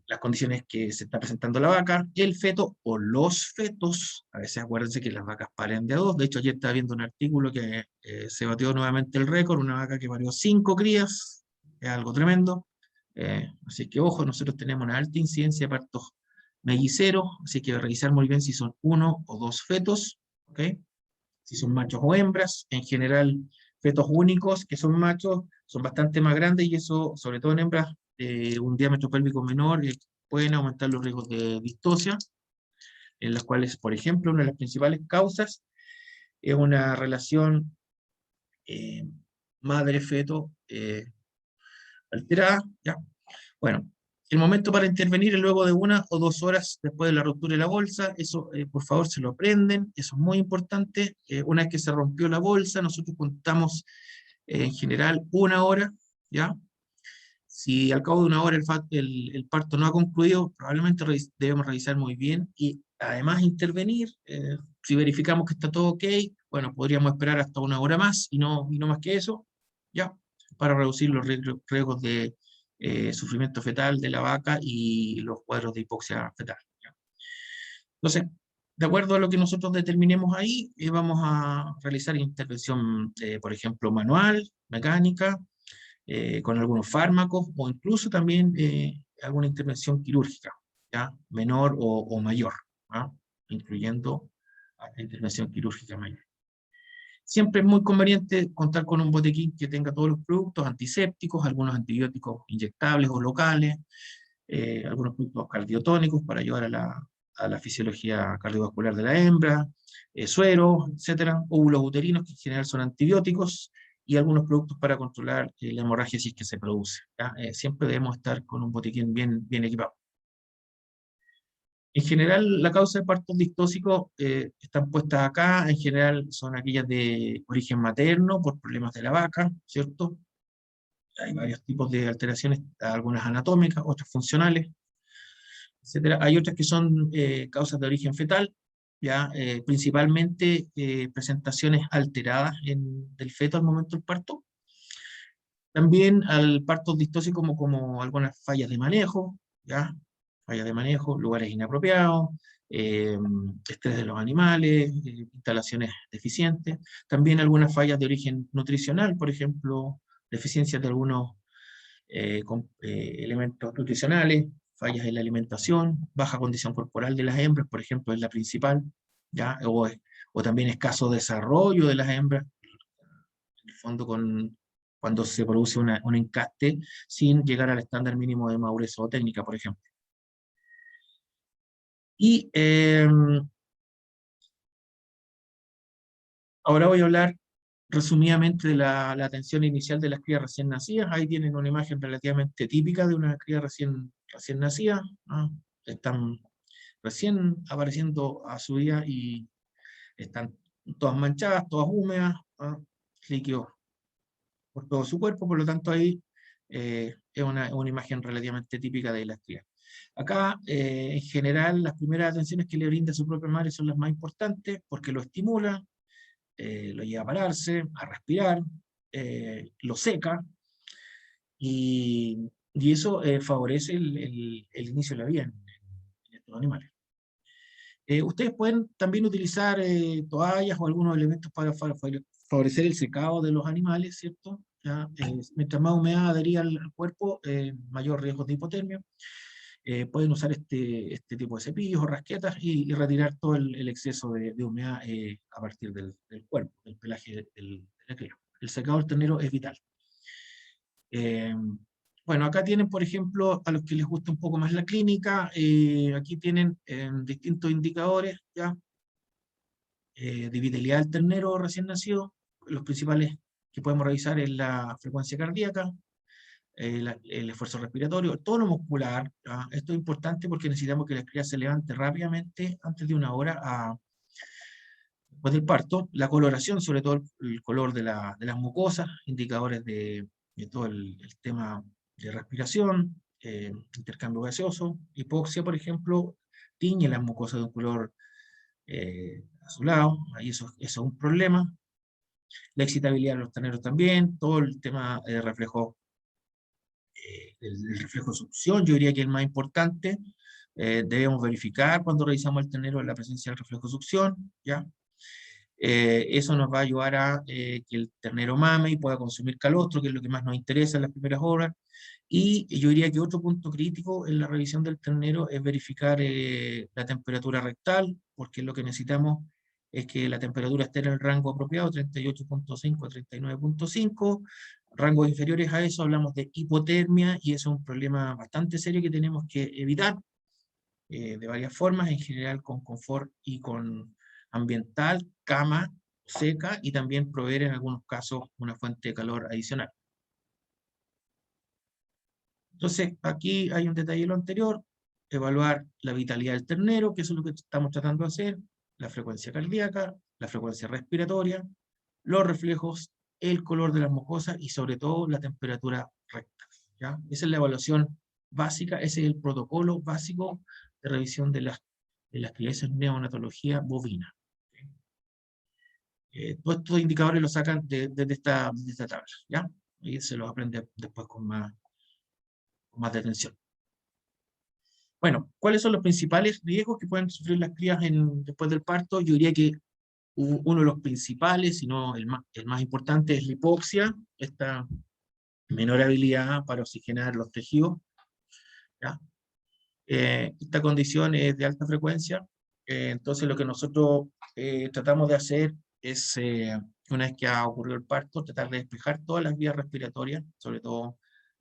las condiciones que se está presentando la vaca, el feto o los fetos. A veces acuérdense que las vacas paren de a 2. De hecho, ayer estaba viendo un artículo que se batió nuevamente el récord, una vaca que parió 5 crías, es algo tremendo. Así que ojo, nosotros tenemos una alta incidencia de partos melliceros, así que revisar muy bien si son 1 o 2 fetos, ¿ok? Si son machos o hembras. En general, fetos únicos que son machos son bastante más grandes y eso, sobre todo en hembras, un diámetro pélvico menor, pueden aumentar los riesgos de distosia, en las cuales, por ejemplo, una de las principales causas es una relación madre-feto alterada, ¿ya? Bueno, el momento para intervenir es luego de 1 o 2 horas después de la ruptura de la bolsa. Eso, por favor, se lo aprenden, eso es muy importante. Una vez que se rompió la bolsa, nosotros contamos en general 1 hora, ¿ya? Si al cabo de 1 hora el parto no ha concluido, probablemente debemos revisar muy bien y además intervenir. Si verificamos que está todo ok, bueno, podríamos esperar hasta 1 hora más y no más que eso, ¿ya? Para reducir los riesgos de sufrimiento fetal de la vaca y los cuadros de hipoxia fetal, ¿ya? Entonces, de acuerdo a lo que nosotros determinemos ahí, vamos a realizar intervención, por ejemplo, manual, mecánica, con algunos fármacos o incluso también alguna intervención quirúrgica, ¿ya? Menor o mayor, ¿ah? Incluyendo la intervención quirúrgica mayor. Siempre es muy conveniente contar con un botequín que tenga todos los productos antisépticos, algunos antibióticos inyectables o locales, algunos productos cardiotónicos para ayudar a la fisiología cardiovascular de la hembra, sueros, etcétera, óvulos uterinos que en general son antibióticos, y algunos productos para controlar la hemorragia si es que se produce, ¿ya? Siempre debemos estar con un botiquín bien equipado. En general, la causa de partos distóxicos están puestas acá. En general son aquellas de origen materno por problemas de la vaca, ¿cierto? Hay varios tipos de alteraciones, algunas anatómicas, otras funcionales, etcétera. Hay otras que son causas de origen fetal, ya principalmente presentaciones alteradas del feto al momento del parto. También al parto distóxico como algunas fallas de manejo, ¿ya? Fallas de manejo, lugares inapropiados, estrés de los animales, instalaciones deficientes. También algunas fallas de origen nutricional, por ejemplo, deficiencias de algunos elementos nutricionales, fallas en la alimentación, baja condición corporal de las hembras, por ejemplo, es la principal, ¿ya? O también escaso desarrollo de las hembras, en el fondo cuando se produce un encaste sin llegar al estándar mínimo de madurez o técnica, por ejemplo. Y ahora voy a hablar resumidamente de la atención inicial de las crías recién nacidas. Ahí tienen una imagen relativamente típica de una cría recién nacida, ¿no? Están recién apareciendo a su vida y están todas manchadas, todas húmedas, ¿no? Líquidos por todo su cuerpo, por lo tanto ahí es una imagen relativamente típica de las crías. Acá, en general, las primeras atenciones que le brinda su propia madre son las más importantes porque lo estimula, lo lleva a pararse, a respirar, lo seca, y eso favorece el inicio de la vida en estos animales. Ustedes pueden también utilizar toallas o algunos elementos para favorecer el secado de los animales, ¿cierto? ¿Ya? Mientras más humedad adhería al cuerpo, mayor riesgo de hipotermia. pueden usar este tipo de cepillos o rasquetas y retirar todo el exceso de humedad a partir del cuerpo, del pelaje de la cría. El secado del ternero es vital. Bueno, acá tienen, por ejemplo, a los que les gusta un poco más la clínica, aquí tienen distintos indicadores, ¿ya? De vitalidad del ternero recién nacido. Los principales que podemos revisar es la frecuencia cardíaca, el esfuerzo respiratorio, el tono muscular. ¿Ya? Esto es importante porque necesitamos que la cría se levante rápidamente antes de una hora después del parto. La coloración, sobre todo el color de las mucosas, indicadores de todo el tema de respiración, intercambio gaseoso. Hipoxia, por ejemplo, tiñe las mucosas de un color azulado, ahí eso es un problema. La excitabilidad de los terneros también, todo el tema de reflejo, el reflejo de succión, yo diría que es el más importante. Debemos verificar cuando revisamos el ternero la presencia del reflejo de succión, ¿ya? Eso nos va a ayudar a que el ternero mame y pueda consumir calostro, que es lo que más nos interesa en las primeras horas. Y yo diría que otro punto crítico en la revisión del ternero es verificar la temperatura rectal, porque lo que necesitamos es que la temperatura esté en el rango apropiado, 38.5 a 39.5. Rangos inferiores a eso hablamos de hipotermia, y eso es un problema bastante serio que tenemos que evitar de varias formas, en general con confort y con ambiental, cama seca, y también proveer en algunos casos una fuente de calor adicional. Entonces, aquí hay un detalle de lo anterior: evaluar la vitalidad del ternero, que eso es lo que estamos tratando de hacer, la frecuencia cardíaca, la frecuencia respiratoria, los reflejos, el color de las mucosas y sobre todo la temperatura recta, ¿ya? Esa es la evaluación básica, ese es el protocolo básico de revisión de las crianzas en neonatología bovina. Todos estos indicadores los sacan de esta tabla, ¿ya? Y se los aprende después con más detención. Bueno, ¿cuáles son los principales riesgos que pueden sufrir las crías después del parto? Yo diría que uno de los principales, si no el más importante, es la hipoxia, esta menor habilidad para oxigenar los tejidos, ¿ya? Esta condición es de alta frecuencia, entonces lo que nosotros tratamos de hacer es, una vez que ha ocurrido el parto, tratar de despejar todas las vías respiratorias, sobre todo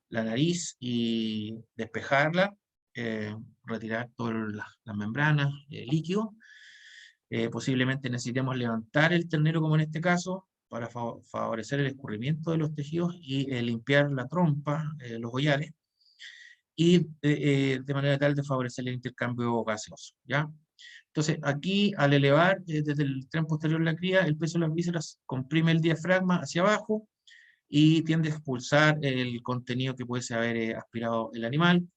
la nariz, y despejarla, retirar todas las membranas, líquido. Posiblemente necesitemos levantar el ternero, como en este caso, para favorecer el escurrimiento de los tejidos y limpiar la trompa, los collares, y de manera tal de favorecer el intercambio gaseoso, ¿ya? Entonces, aquí, al elevar desde el tren posterior de la cría, el peso de las vísceras comprime el diafragma hacia abajo y tiende a expulsar el contenido que puede haber aspirado el animal.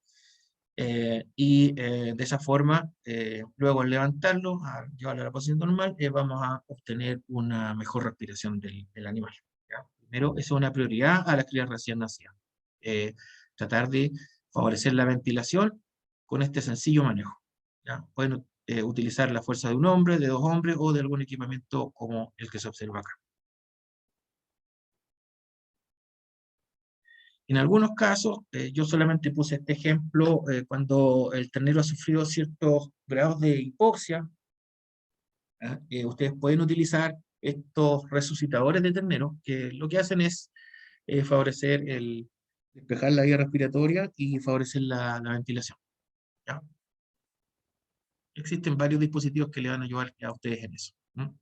De esa forma, luego al levantarlo, al llevarlo a la posición normal, vamos a obtener una mejor respiración del animal, ¿ya? Primero, eso es una prioridad a las crías recién nacidas. Tratar de favorecer la ventilación con este sencillo manejo, ¿ya? Pueden utilizar la fuerza de un hombre, de dos hombres, o de algún equipamiento como el que se observa acá. En algunos casos, yo solamente puse este ejemplo cuando el ternero ha sufrido ciertos grados de hipoxia. Ustedes pueden utilizar estos resucitadores de ternero, que lo que hacen es favorecer despejar la vía respiratoria y favorecer la ventilación, ¿ya? Existen varios dispositivos que le van a ayudar a ustedes en eso, ¿no?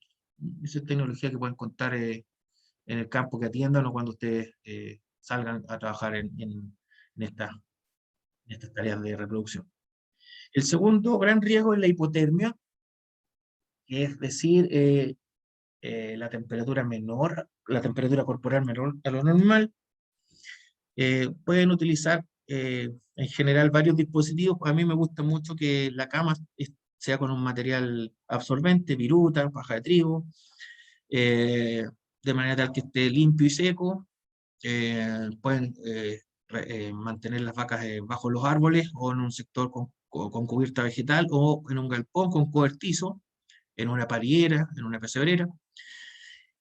Esa es tecnología que pueden contar en el campo que atiendan, o cuando ustedes salgan a trabajar en estas tareas de reproducción. El segundo gran riesgo es la hipotermia, que es decir, la temperatura corporal menor a lo normal. Pueden utilizar en general varios dispositivos. A mí me gusta mucho que la cama sea con un material absorbente, viruta, paja de trigo, de manera tal que esté limpio y seco. Pueden mantener las vacas bajo los árboles, o en un sector con cubierta vegetal, o en un galpón con cobertizo, en una pariera, en una pesebrera.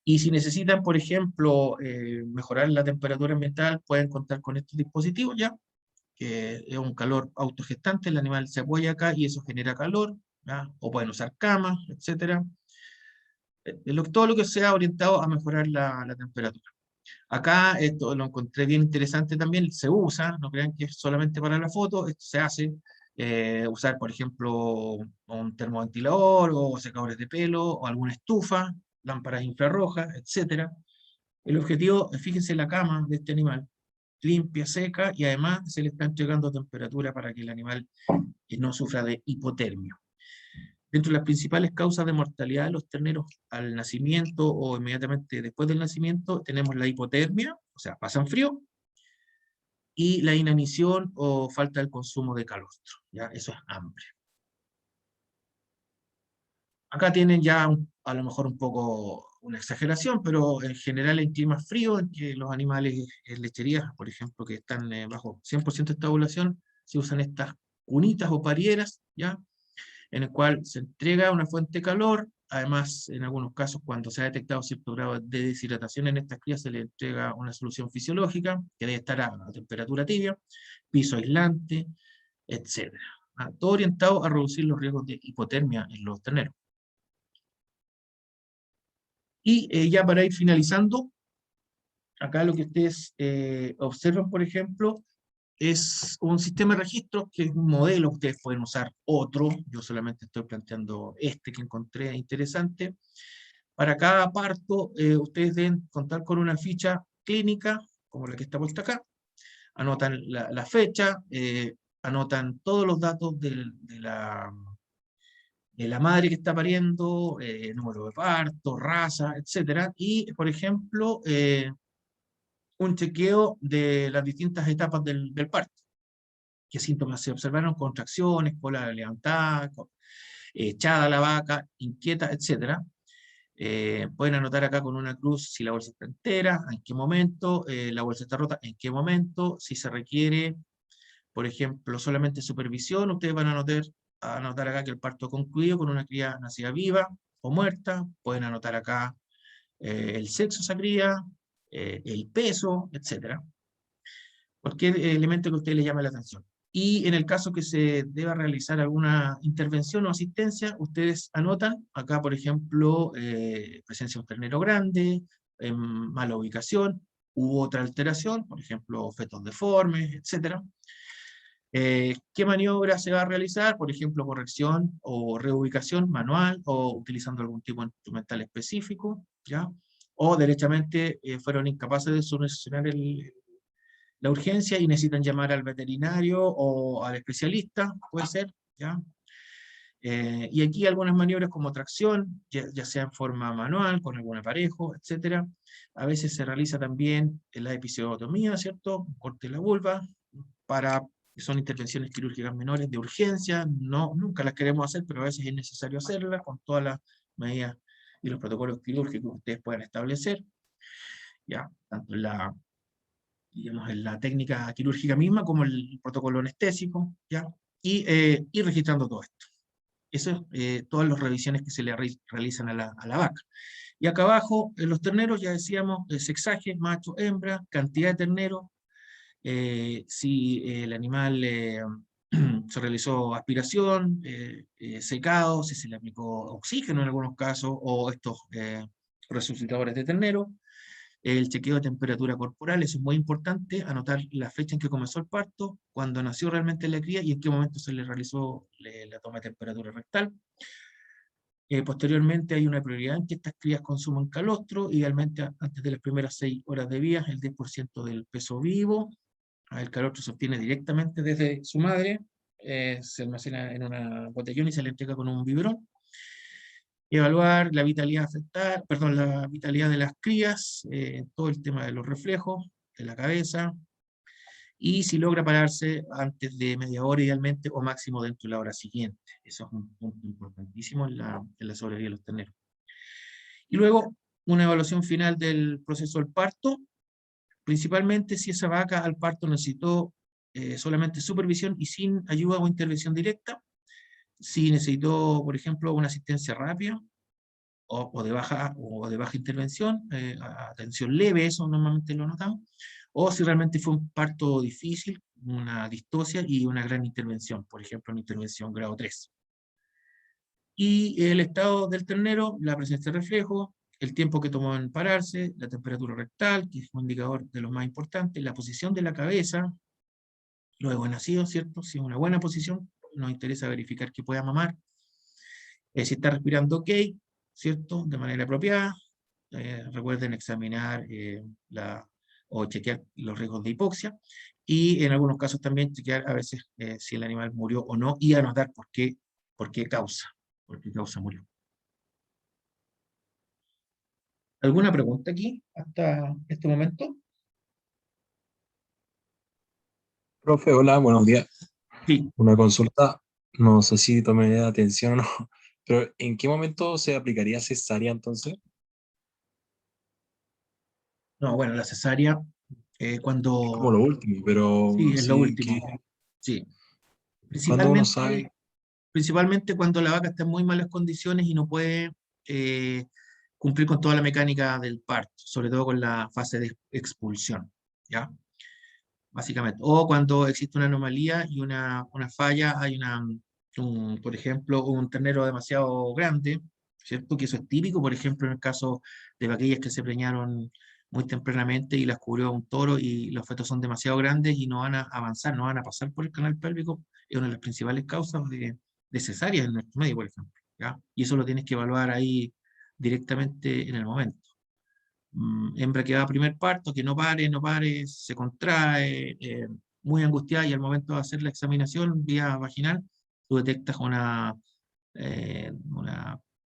Y si necesitan, por ejemplo, mejorar la temperatura ambiental, pueden contar con estos dispositivos, ¿ya? que es un calor autogestante, el animal se apoya acá y eso genera calor, ¿ya? O pueden usar camas, etc. Todo lo que sea orientado a mejorar la temperatura. Acá esto lo encontré bien interesante también, se usa, no crean que es solamente para la foto, esto se hace, usar por ejemplo un termoventilador o secadores de pelo o alguna estufa, lámparas infrarrojas, etc. El objetivo, fíjense la cama de este animal, limpia, seca y además se le está entregando temperatura para que el animal no sufra de hipotermia. Dentro de las principales causas de mortalidad de los terneros al nacimiento o inmediatamente después del nacimiento tenemos la hipotermia, o sea, pasan frío, y la inanición o falta del consumo de calostro, ¿ya? Eso es hambre. Acá tienen ya a lo mejor un poco una exageración, pero en general en climas fríos, en que los animales en lecherías, por ejemplo, que están bajo 100% de estabulación, se usan estas cunitas o parieras, ¿ya? En el cual se entrega una fuente de calor, además en algunos casos cuando se ha detectado cierto grado de deshidratación en estas crías se le entrega una solución fisiológica que debe estar a temperatura tibia, piso aislante, etc. Todo orientado a reducir los riesgos de hipotermia en los terneros. Y ya para ir finalizando, acá lo que ustedes observan, por ejemplo, es un sistema de registro que es un modelo, ustedes pueden usar otro, yo solamente estoy planteando este que encontré interesante. Para cada parto, ustedes deben contar con una ficha clínica, como la que está puesta acá, anotan la fecha, anotan todos los datos de la madre que está pariendo, número de parto, raza, etc. Y, por ejemplo, un chequeo de las distintas etapas del parto. ¿Qué síntomas se observaron? Contracciones, cola levantada, echada la vaca, inquieta, etc. Pueden anotar acá con una cruz si la bolsa está entera, en qué momento, la bolsa está rota, en qué momento, si se requiere, por ejemplo, solamente supervisión, ustedes van a anotar acá que el parto ha concluido con una cría nacida viva o muerta, pueden anotar acá el sexo de esa cría, el peso, etc. Cualquier elemento que a usted le llame la atención. Y en el caso que se deba realizar alguna intervención o asistencia, ustedes anotan acá, por ejemplo, presencia de un ternero grande, mala ubicación, u otra alteración, por ejemplo, fetos deformes, etc. ¿Qué maniobra se va a realizar? Por ejemplo, corrección o reubicación manual o utilizando algún tipo de instrumental específico, ¿ya? O derechamente fueron incapaces de solucionar la urgencia y necesitan llamar al veterinario o al especialista, puede ser, ¿ya? Y aquí algunas maniobras como tracción, ya sea en forma manual, con algún aparejo, etc. A veces se realiza también la episiotomía, ¿cierto? Corte de la vulva, son intervenciones quirúrgicas menores de urgencia, nunca las queremos hacer, pero a veces es necesario hacerlas con todas las medidas y los protocolos quirúrgicos que ustedes puedan establecer, ¿ya? Tanto en la técnica quirúrgica misma, como el protocolo anestésico, ¿ya? Y registrando todo esto. Eso es todas las revisiones que se le realizan a la vaca. Y acá abajo, en los terneros, ya decíamos, sexaje, macho, hembra, cantidad de terneros, si el animal se realizó aspiración, secado, si se le aplicó oxígeno en algunos casos, o estos resucitadores de ternero, el chequeo de temperatura corporal, eso es muy importante, anotar la fecha en que comenzó el parto, cuando nació realmente la cría y en qué momento se le realizó la toma de temperatura rectal. Posteriormente hay una prioridad en que estas crías consuman calostro, idealmente antes de las primeras 6 horas de vida, el 10% del peso vivo. El calostro se obtiene directamente desde su madre, se almacena en una botellón y se le entrega con un biberón. Evaluar la vitalidad la vitalidad de las crías, todo el tema de los reflejos, de la cabeza, y si logra pararse antes de media hora idealmente, o máximo dentro de la hora siguiente. Eso es un punto importantísimo en la sobrevida de los terneros. Y luego, una evaluación final del proceso del parto, principalmente si esa vaca al parto necesitó solamente supervisión y sin ayuda o intervención directa, si necesitó, por ejemplo, una asistencia rápida, o de baja intervención, atención leve, eso normalmente lo notamos, o si realmente fue un parto difícil, una distocia y una gran intervención, por ejemplo, una intervención grado 3. Y el estado del ternero, la presencia de reflejo, el tiempo que tomó en pararse, la temperatura rectal, que es un indicador de lo más importante, la posición de la cabeza, luego nacido, ¿cierto? Si es una buena posición, nos interesa verificar que pueda mamar. Si está respirando ok, ¿cierto? De manera apropiada. Recuerden examinar o chequear los riesgos de hipoxia. Y en algunos casos también chequear a veces si el animal murió o no y anotar por qué causa murió. ¿Alguna pregunta aquí hasta este momento? Profe, hola, buenos días. Sí. Una consulta, no sé si tomé atención o no, pero ¿en qué momento se aplicaría cesárea entonces? No, bueno, la cesárea, Es como cuando... lo último, pero Sí, es lo sí que último. Sí. cuando uno sabe, Principalmente cuando la vaca está en muy malas condiciones y no puede eh, cumplir con toda la mecánica del parto, sobre todo con la fase de expulsión, ¿ya? Básicamente. O cuando existe una anomalía y una falla, hay por ejemplo, un ternero demasiado grande, ¿cierto? Que eso es típico, por ejemplo, en el caso de vaquillas que se preñaron muy tempranamente y las cubrió un toro y los fetos son demasiado grandes y no van a avanzar, no van a pasar por el canal pélvico, es una de las principales causas de cesáreas en nuestro medio, por ejemplo, ¿ya? Y eso lo tienes que evaluar ahí directamente en el momento. Hembra que va a primer parto, que no pare, se contrae, muy angustiada, y al momento de hacer la examinación vía vaginal, tú detectas una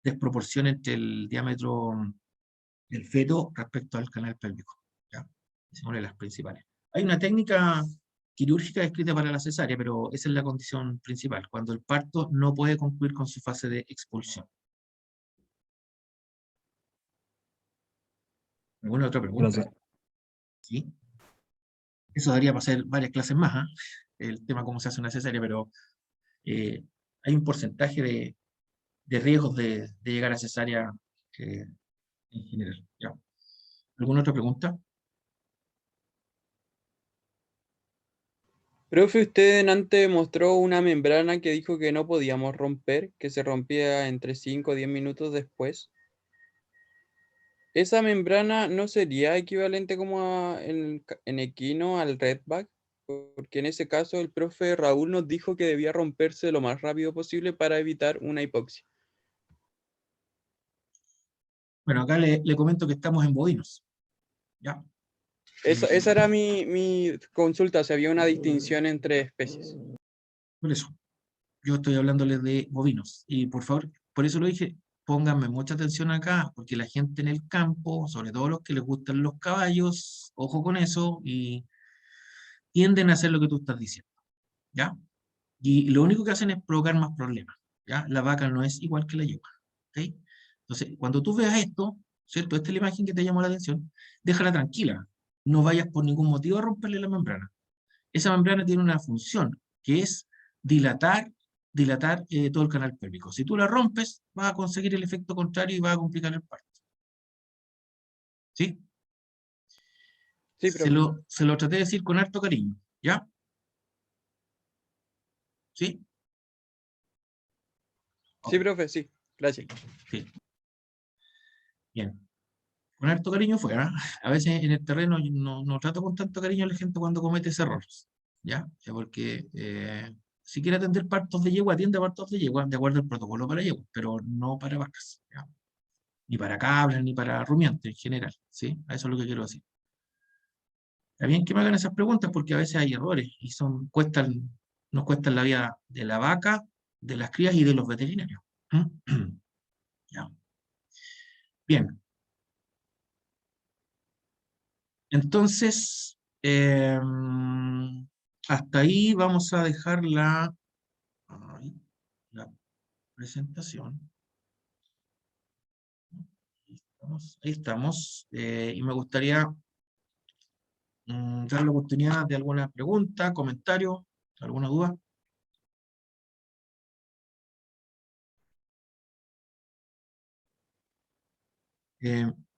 desproporción entre el diámetro del feto respecto al canal pélvico, ¿ya? Es una de las principales. Hay una técnica quirúrgica escrita para la cesárea, pero esa es la condición principal, cuando el parto no puede concluir con su fase de expulsión. ¿Alguna otra pregunta? gracias. ¿Sí? Eso daría para hacer varias clases más, ¿ah? El tema cómo se hace una cesárea, pero eh, hay un porcentaje de riesgos de llegar a cesárea en general. ¿Ya? ¿Alguna otra pregunta? Profe, usted antes mostró una membrana que dijo que no podíamos romper, que se rompía entre 5 o 10 minutos después. ¿Esa membrana no sería equivalente como en equino al redback? Porque en ese caso el profe Raúl nos dijo que debía romperse lo más rápido posible para evitar una hipoxia. Bueno, acá le comento que estamos en bovinos. ¿Ya? Esa era mi consulta, si había una distinción entre especies. Por eso, yo estoy hablándoles de bovinos. Y por favor, por eso lo dije, pónganme mucha atención acá, porque la gente en el campo, sobre todo los que les gustan los caballos, ojo con eso, y tienden a hacer lo que tú estás diciendo. ¿Ya? Y lo único que hacen es provocar más problemas, ¿ya? La vaca no es igual que la yegua, ¿ok? Entonces, cuando tú veas esto, ¿cierto? Esta es la imagen que te llamó la atención, déjala tranquila, no vayas por ningún motivo a romperle la membrana. Esa membrana tiene una función, que es dilatar todo el canal pélvico. Si tú la rompes, vas a conseguir el efecto contrario y vas a complicar el parto, ¿sí? Sí, profe. Se lo traté de decir con harto cariño, ¿ya? ¿Sí? Sí, profe, sí. Gracias. Sí. Bien. Con harto cariño fue, ¿ah? A veces en el terreno yo no trato con tanto cariño a la gente cuando comete ese error, ¿ya? Porque si quiere atender partos de yegua, atiende partos de yegua, de acuerdo al protocolo para yegua, pero no para vacas, ¿ya? Ni para cabras, ni para rumiantes en general, ¿sí? A eso es lo que quiero decir. Está bien que me hagan esas preguntas porque a veces hay errores y nos cuestan la vida de la vaca, de las crías y de los veterinarios. ¿Ya? Bien. Entonces, hasta ahí vamos a dejar la presentación. Ahí estamos. Y me gustaría dar la oportunidad de alguna pregunta, comentario, alguna duda.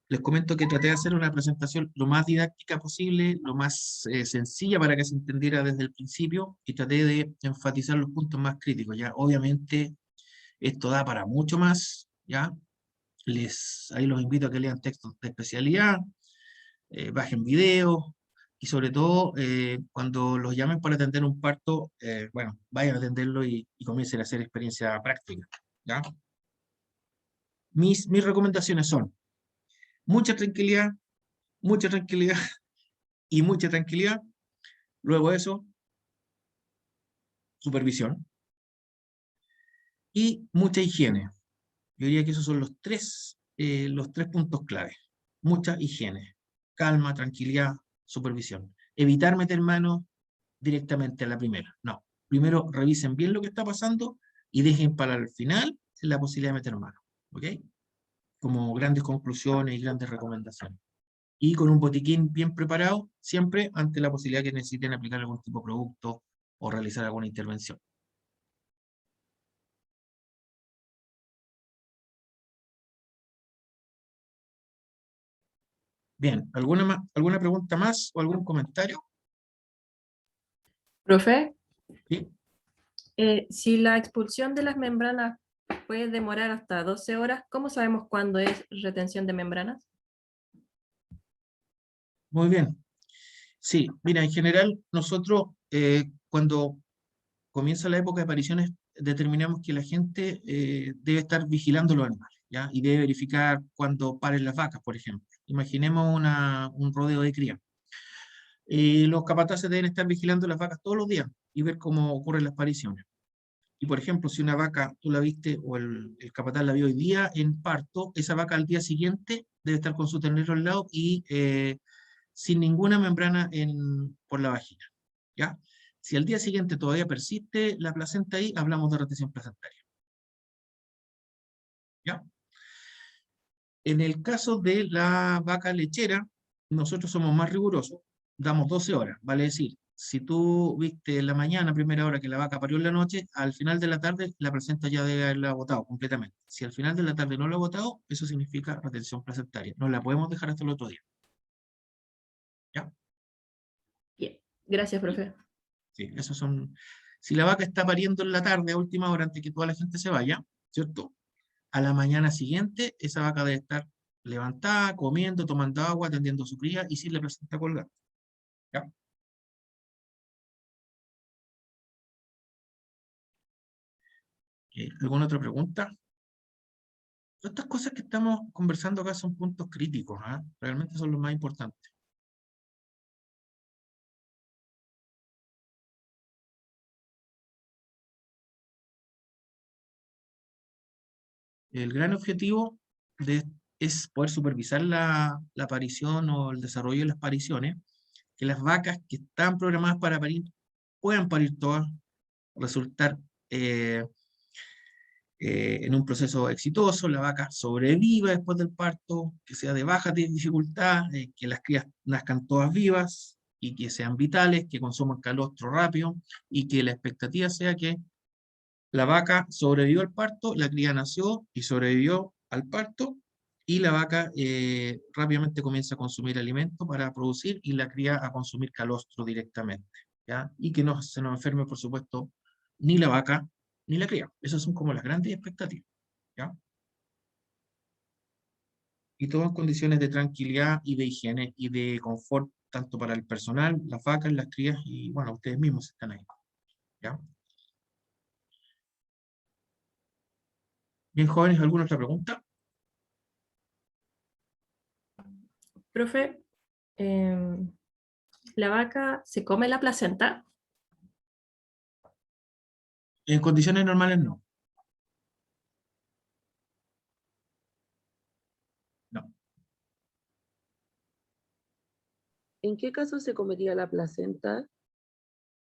Les comento que traté de hacer una presentación lo más didáctica posible, lo más sencilla para que se entendiera desde el principio, y traté de enfatizar los puntos más críticos, ¿ya? Obviamente, esto da para mucho más, ¿ya? Ahí los invito a que lean textos de especialidad, bajen videos, y sobre todo, cuando los llamen para atender un parto, bueno, vayan a atenderlo y comiencen a hacer experiencia práctica, ¿ya? Mis recomendaciones son mucha tranquilidad y mucha tranquilidad. Luego de eso, supervisión y mucha higiene. Yo diría que esos son los tres puntos clave. Mucha higiene, calma, tranquilidad, supervisión. Evitar meter mano directamente a la primera. No. Primero revisen bien lo que está pasando y dejen para el final la posibilidad de meter mano. ¿Ok? Como grandes conclusiones y grandes recomendaciones. Y con un botiquín bien preparado, siempre ante la posibilidad que necesiten aplicar algún tipo de producto o realizar alguna intervención. Bien, ¿alguna pregunta más o algún comentario? Profe, ¿Sí? si la expulsión de las membranas puede demorar hasta 12 horas, ¿cómo sabemos cuándo es retención de membranas? Muy bien. Sí, mira, en general nosotros cuando comienza la época de apariciones determinamos que la gente debe estar vigilando los animales, ¿ya? Y debe verificar cuando paren las vacas, por ejemplo. Imaginemos un rodeo de cría. Los capataces deben estar vigilando las vacas todos los días y ver cómo ocurren las apariciones. Y por ejemplo, si una vaca tú la viste o el capataz la vio hoy día en parto, esa vaca al día siguiente debe estar con su ternero al lado y sin ninguna membrana por la vagina, ¿ya? Si al día siguiente todavía persiste la placenta ahí, hablamos de retención placentaria, ¿ya? En el caso de la vaca lechera, nosotros somos más rigurosos, damos 12 horas, vale decir, si tú viste en la mañana, primera hora que la vaca parió en la noche, al final de la tarde la placenta ya debe haberla botado completamente. Si al final de la tarde no la ha botado, eso significa retención placentaria. No la podemos dejar hasta el otro día. ¿Ya? Bien, gracias, profe. Sí, esos son. Si la vaca está pariendo en la tarde, a última hora, antes que toda la gente se vaya, ¿cierto? A la mañana siguiente, esa vaca debe estar levantada, comiendo, tomando agua, atendiendo a su cría y sin la placenta colgando. ¿Ya? ¿Alguna otra pregunta? Estas cosas que estamos conversando acá son puntos críticos, ¿ah? Realmente son los más importantes. El gran objetivo es poder supervisar la aparición o el desarrollo de las apariciones, que las vacas que están programadas para parir puedan parir todas, resultar en un proceso exitoso, la vaca sobreviva después del parto, que sea de baja dificultad, que las crías nazcan todas vivas y que sean vitales, que consuman calostro rápido y que la expectativa sea que la vaca sobrevivió al parto, la cría nació y sobrevivió al parto y la vaca rápidamente comienza a consumir alimento para producir y la cría a consumir calostro directamente, ¿ya? Y que no se nos enferme, por supuesto, ni la vaca ni la cría. Esas son como las grandes expectativas, ¿ya? Y todo en condiciones de tranquilidad y de higiene y de confort, tanto para el personal, las vacas, las crías y, bueno, ustedes mismos están ahí, ¿ya? Bien, jóvenes, ¿alguna otra pregunta? Profe, ¿la vaca se come la placenta? En condiciones normales no. No. ¿En qué caso se comería la placenta?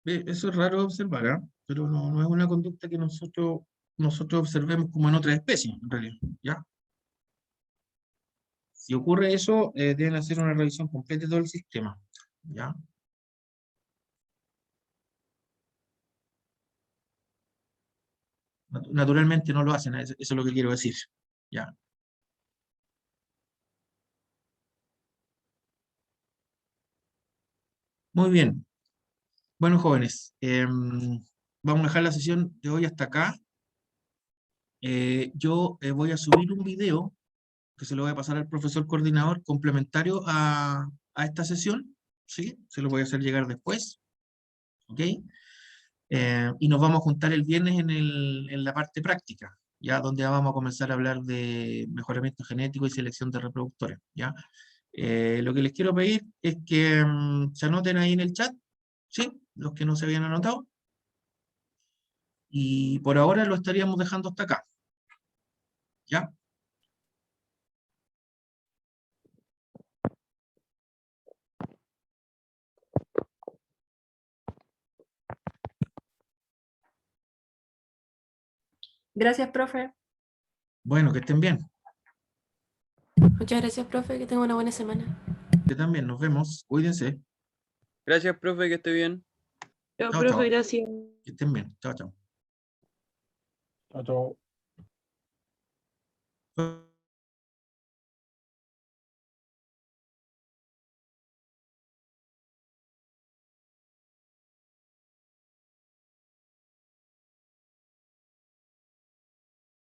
Eso es raro de observar, ¿ah? Pero no es una conducta que nosotros observemos como en otras especies, en realidad, ¿ya? Si ocurre eso, deben hacer una revisión completa de todo el sistema, ¿ya? Naturalmente no lo hacen, eso es lo que quiero decir, ¿ya? Muy bien. Bueno, jóvenes, vamos a dejar la sesión de hoy hasta acá. Yo voy a subir un video que se lo voy a pasar al profesor coordinador complementario a esta sesión, ¿sí? Se lo voy a hacer llegar después, ¿ok? Y nos vamos a juntar el viernes en la parte práctica, ya donde vamos a comenzar a hablar de mejoramiento genético y selección de reproductores, ¿ya? Lo que les quiero pedir es que se anoten ahí en el chat, ¿sí? Los que no se habían anotado. Y por ahora lo estaríamos dejando hasta acá, ¿ya? Gracias, profe. Bueno, que estén bien. Muchas gracias, profe, que tenga una buena semana. Que también, nos vemos. Cuídense. Gracias, profe, que esté bien. Chao, Chao, profe, chao. gracias. Que estén bien. Chao, chao. Chao, chao.